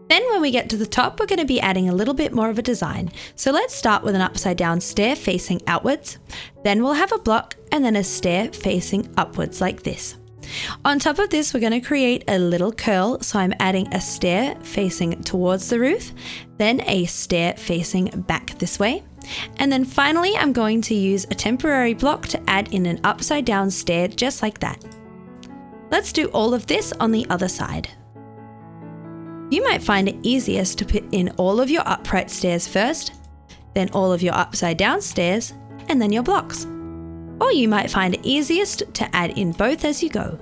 Then when we get to the top, we're going to be adding a little bit more of a design. So let's start with an upside down stair facing outwards. Then we'll have a block and then a stair facing upwards like this. On top of this, we're going to create a little curl. So I'm adding a stair facing towards the roof, then a stair facing back this way. And then finally, I'm going to use a temporary block to add in an upside down stair just like that. Let's do all of this on the other side. You might find it easiest to put in all of your upright stairs first, then all of your upside down stairs, and then your blocks. Or you might find it easiest to add in both as you go.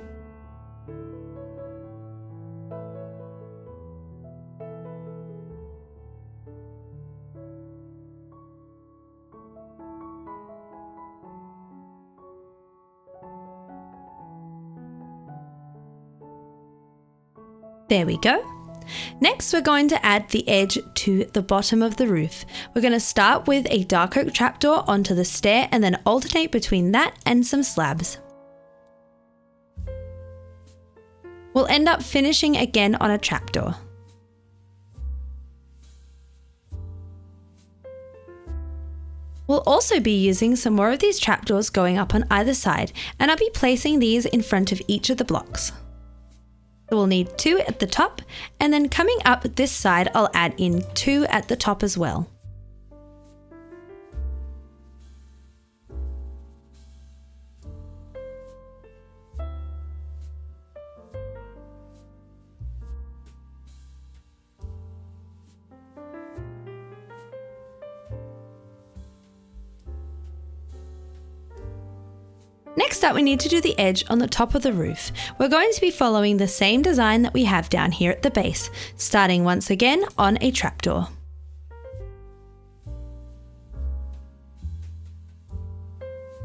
There we go. Next, we're going to add the edge to the bottom of the roof. We're going to start with a dark oak trapdoor onto the stair and then alternate between that and some slabs. We'll end up finishing again on a trapdoor. We'll also be using some more of these trapdoors going up on either side, and I'll be placing these in front of each of the blocks. So we'll need 2 at the top, and then coming up this side, I'll add in 2 at the top as well. Next up, we need to do the edge on the top of the roof. We're going to be following the same design that we have down here at the base, starting once again on a trapdoor.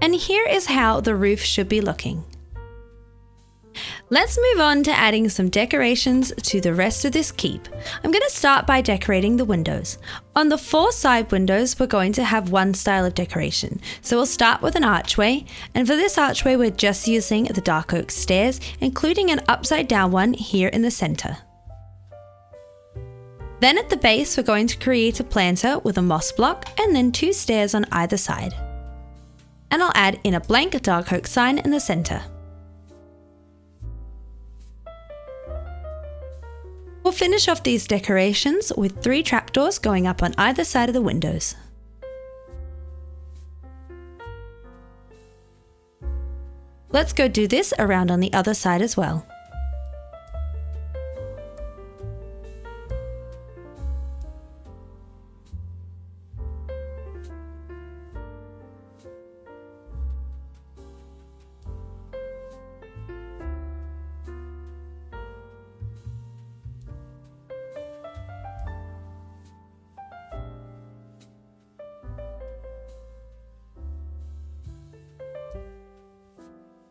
And here is how the roof should be looking. Let's move on to adding some decorations to the rest of this keep. I'm going to start by decorating the windows. On the 4 side windows, we're going to have one style of decoration. So we'll start with an archway, and for this archway, we're just using the dark oak stairs, including an upside down one here in the center. Then at the base, we're going to create a planter with a moss block and then 2 stairs on either side. And I'll add in a blank dark oak sign in the center. We'll finish off these decorations with 3 trapdoors going up on either side of the windows. Let's go do this around on the other side as well.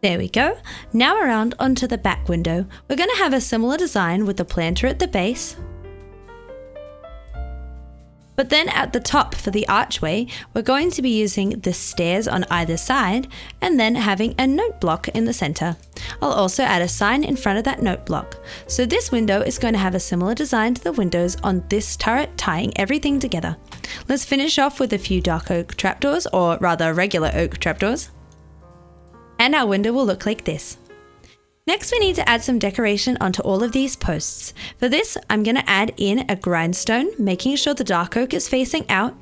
There we go. Now around onto the back window. We're going to have a similar design with the planter at the base. But then at the top for the archway, we're going to be using the stairs on either side and then having a note block in the center. I'll also add a sign in front of that note block. So this window is going to have a similar design to the windows on this turret, tying everything together. Let's finish off with a few dark oak trapdoors, or rather regular oak trapdoors. And our window will look like this. Next, we need to add some decoration onto all of these posts. For this, I'm going to add in a grindstone, making sure the dark oak is facing out,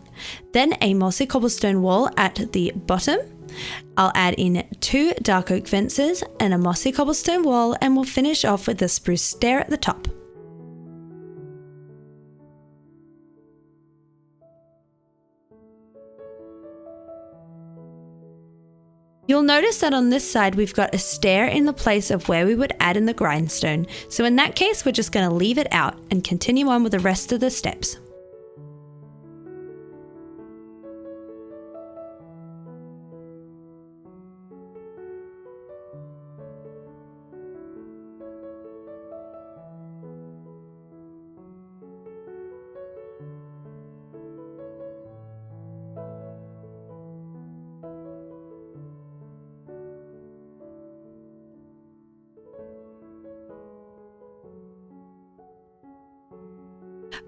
then a mossy cobblestone wall at the bottom. I'll add in 2 dark oak fences and a mossy cobblestone wall, and we'll finish off with the spruce stair at the top. You'll notice that on this side we've got a stair in the place of where we would add in the grindstone, so in that case we're just going to leave it out and continue on with the rest of the steps.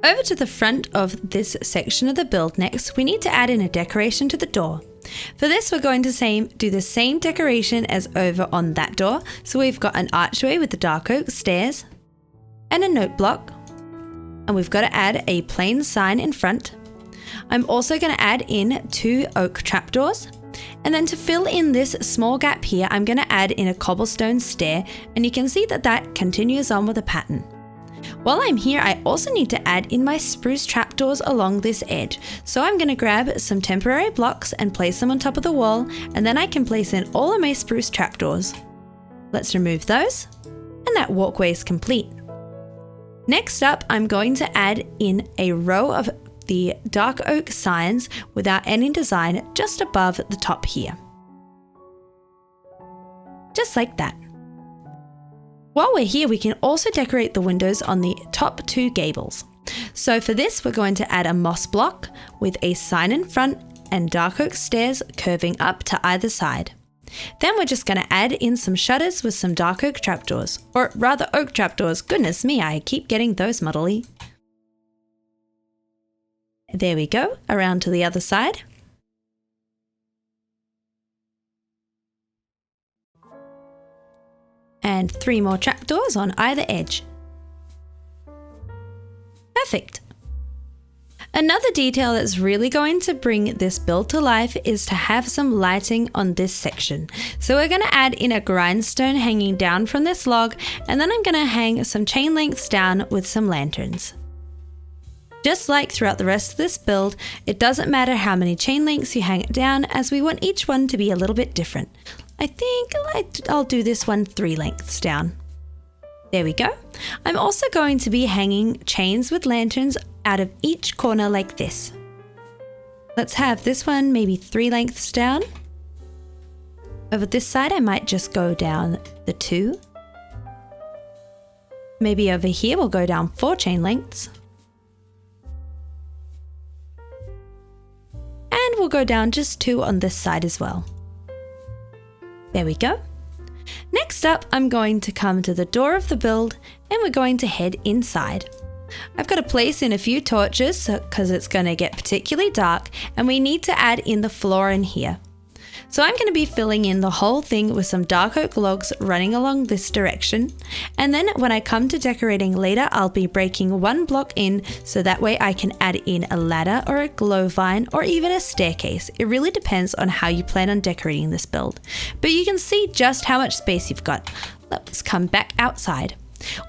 Over to the front of this section of the build next, we need to add in a decoration to the door. For this, we're going to do the same decoration as over on that door. So we've got an archway with the dark oak stairs and a note block. And we've got to add a plain sign in front. I'm also going to add in 2 oak trapdoors. And then to fill in this small gap here, I'm going to add in a cobblestone stair. And you can see that that continues on with a pattern. While I'm here, I also need to add in my spruce trapdoors along this edge. So I'm going to grab some temporary blocks and place them on top of the wall, and then I can place in all of my spruce trapdoors. Let's remove those, and that walkway is complete. Next up, I'm going to add in a row of the dark oak signs without any design just above the top here. Just like that. While we're here, we can also decorate the windows on the top 2 gables. So for this, we're going to add a moss block with a sign in front and dark oak stairs curving up to either side. Then we're just going to add in some shutters with some dark oak trapdoors, or rather oak trapdoors. Goodness me, I keep getting those muddly. There we go, around to the other side. And 3 more trapdoors on either edge. Perfect. Another detail that's really going to bring this build to life is to have some lighting on this section. So we're going to add in a grindstone hanging down from this log, and then I'm going to hang some chain lengths down with some lanterns. Just like throughout the rest of this build, it doesn't matter how many chain lengths you hang it down, as we want each one to be a little bit different. I think I'll do this one 3 lengths down. There we go. I'm also going to be hanging chains with lanterns out of each corner like this. Let's have this one maybe 3 lengths down. Over this side, I might just go down the 2. Maybe over here, we'll go down 4 chain lengths. And we'll go down just 2 on this side as well. There we go. Next up, I'm going to come to the door of the build, and we're going to head inside. I've got to place in a few torches because it's going to get particularly dark, and we need to add in the floor in here. So I'm going to be filling in the whole thing with some dark oak logs running along this direction. And then when I come to decorating later, I'll be breaking 1 block in so that way I can add in a ladder or a glow vine or even a staircase. It really depends on how you plan on decorating this build. But you can see just how much space you've got. Let's come back outside.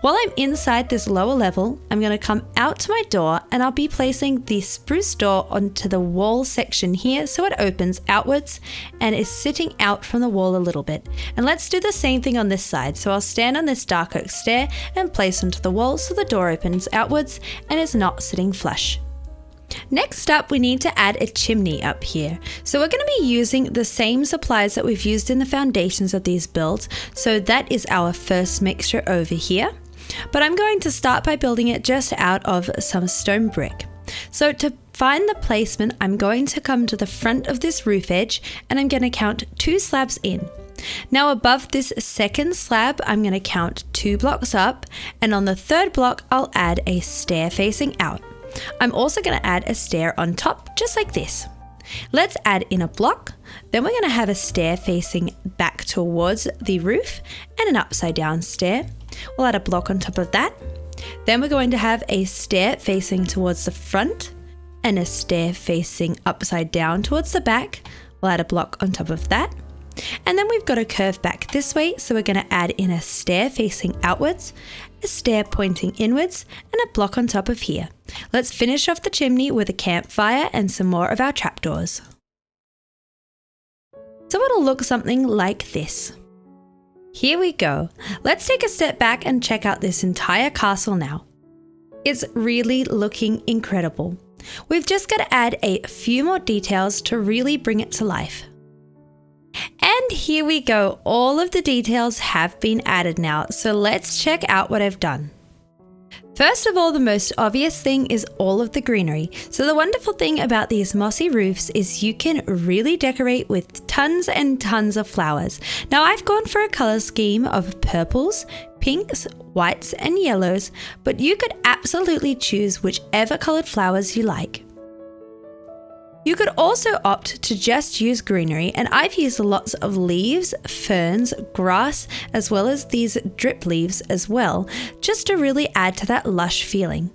While I'm inside this lower level, I'm going to come out to my door, and I'll be placing the spruce door onto the wall section here so it opens outwards and is sitting out from the wall a little bit. And let's do the same thing on this side. So I'll stand on this dark oak stair and place onto the wall so the door opens outwards and is not sitting flush. Next up, we need to add a chimney up here. So we're going to be using the same supplies that we've used in the foundations of these builds. So that is our first mixture over here. But I'm going to start by building it just out of some stone brick. So to find the placement, I'm going to come to the front of this roof edge and I'm going to count 2 slabs in. Now above this second slab, I'm going to count 2 blocks up, and on the third block, I'll add a stair facing out. I'm also going to add a stair on top, just like this. Let's add in a block, then we're going to have a stair facing back towards the roof and an upside down stair. We'll add a block on top of that. Then we're going to have a stair facing towards the front and a stair facing upside down towards the back. We'll add a block on top of that. And then we've got a curve back this way, so we're going to add in a stair facing outwards, a stair pointing inwards, and a block on top of here. Let's finish off the chimney with a campfire and some more of our trapdoors. So it'll look something like this. Here we go. Let's take a step back and check out this entire castle now. It's really looking incredible. We've just got to add a few more details to really bring it to life. And here we go, all of the details have been added now, so let's check out what I've done. First of all, the most obvious thing is all of the greenery. So the wonderful thing about these mossy roofs is you can really decorate with tons and tons of flowers. Now I've gone for a color scheme of purples, pinks, whites and yellows, but you could absolutely choose whichever colored flowers you like. You could also opt to just use greenery, and I've used lots of leaves, ferns, grass, as well as these drip leaves as well, just to really add to that lush feeling.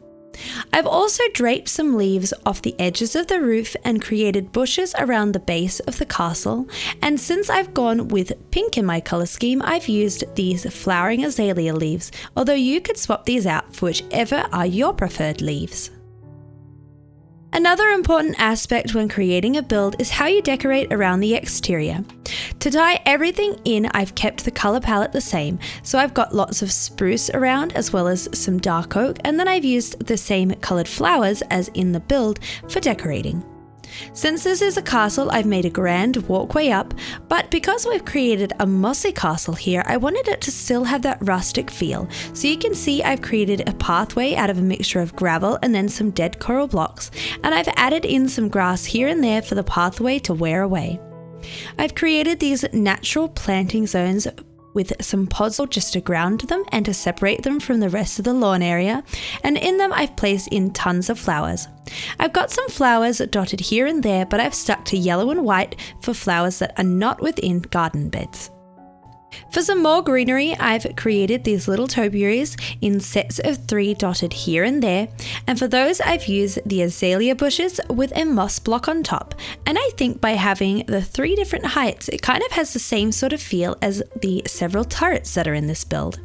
I've also draped some leaves off the edges of the roof and created bushes around the base of the castle, and since I've gone with pink in my colour scheme, I've used these flowering azalea leaves, although you could swap these out for whichever are your preferred leaves. Another important aspect when creating a build is how you decorate around the exterior. To tie everything in, I've kept the colour palette the same, so I've got lots of spruce around as well as some dark oak, and then I've used the same coloured flowers as in the build for decorating. Since this is a castle, I've made a grand walkway up, but because we've created a mossy castle here, I wanted it to still have that rustic feel. So you can see I've created a pathway out of a mixture of gravel and then some dead coral blocks, and I've added in some grass here and there for the pathway to wear away. I've created these natural planting zones with some pods just to ground them and to separate them from the rest of the lawn area, and in them I've placed in tons of flowers. I've got some flowers dotted here and there, but I've stuck to yellow and white for flowers that are not within garden beds. For some more greenery, I've created these little topiaries in sets of 3 dotted here and there, and for those I've used the azalea bushes with a moss block on top, and I think by having the 3 different heights, it kind of has the same sort of feel as the several turrets that are in this build.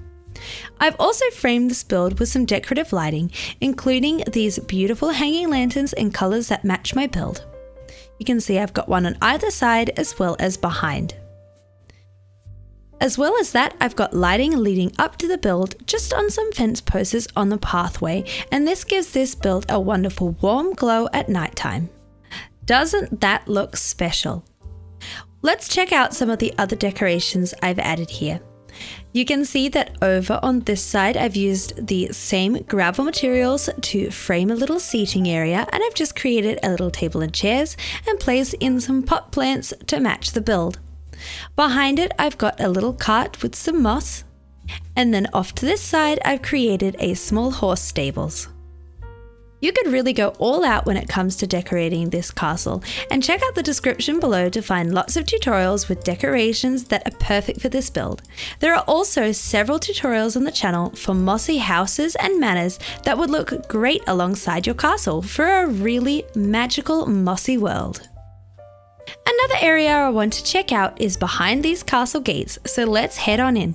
I've also framed this build with some decorative lighting, including these beautiful hanging lanterns in colours that match my build. You can see I've got one on either side as well as behind. As well as that, I've got lighting leading up to the build just on some fence posts on the pathway, and this gives this build a wonderful warm glow at nighttime. Doesn't that look special? Let's check out some of the other decorations I've added here. You can see that over on this side I've used the same gravel materials to frame a little seating area, and I've just created a little table and chairs and placed in some pot plants to match the build. Behind it, I've got a little cart with some moss, and then off to this side, I've created a small horse stables. You could really go all out when it comes to decorating this castle, and check out the description below to find lots of tutorials with decorations that are perfect for this build. There are also several tutorials on the channel for mossy houses and manors that would look great alongside your castle for a really magical mossy world. Another area I want to check out is behind these castle gates, so let's head on in.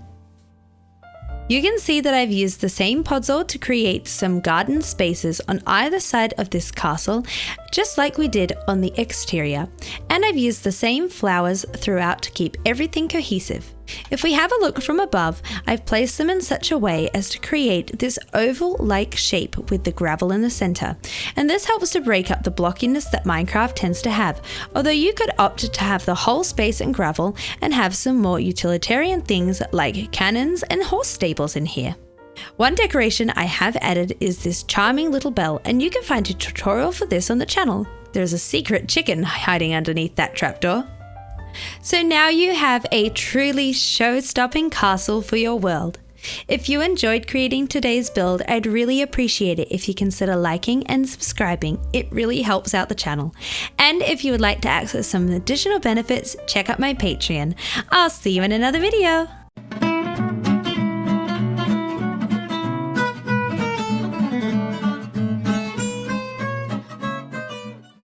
You can see that I've used the same podzol to create some garden spaces on either side of this castle, just like we did on the exterior, and I've used the same flowers throughout to keep everything cohesive. If we have a look from above, I've placed them in such a way as to create this oval-like shape with the gravel in the center, and this helps to break up the blockiness that Minecraft tends to have, although you could opt to have the whole space in gravel and have some more utilitarian things like cannons and horse stables in here. One decoration I have added is this charming little bell, and you can find a tutorial for this on the channel. There's a secret chicken hiding underneath that trapdoor. So now you have a truly show-stopping castle for your world. If you enjoyed creating today's build, I'd really appreciate it if you consider liking and subscribing. It really helps out the channel. And if you would like to access some additional benefits, check out my Patreon. I'll see you in another video.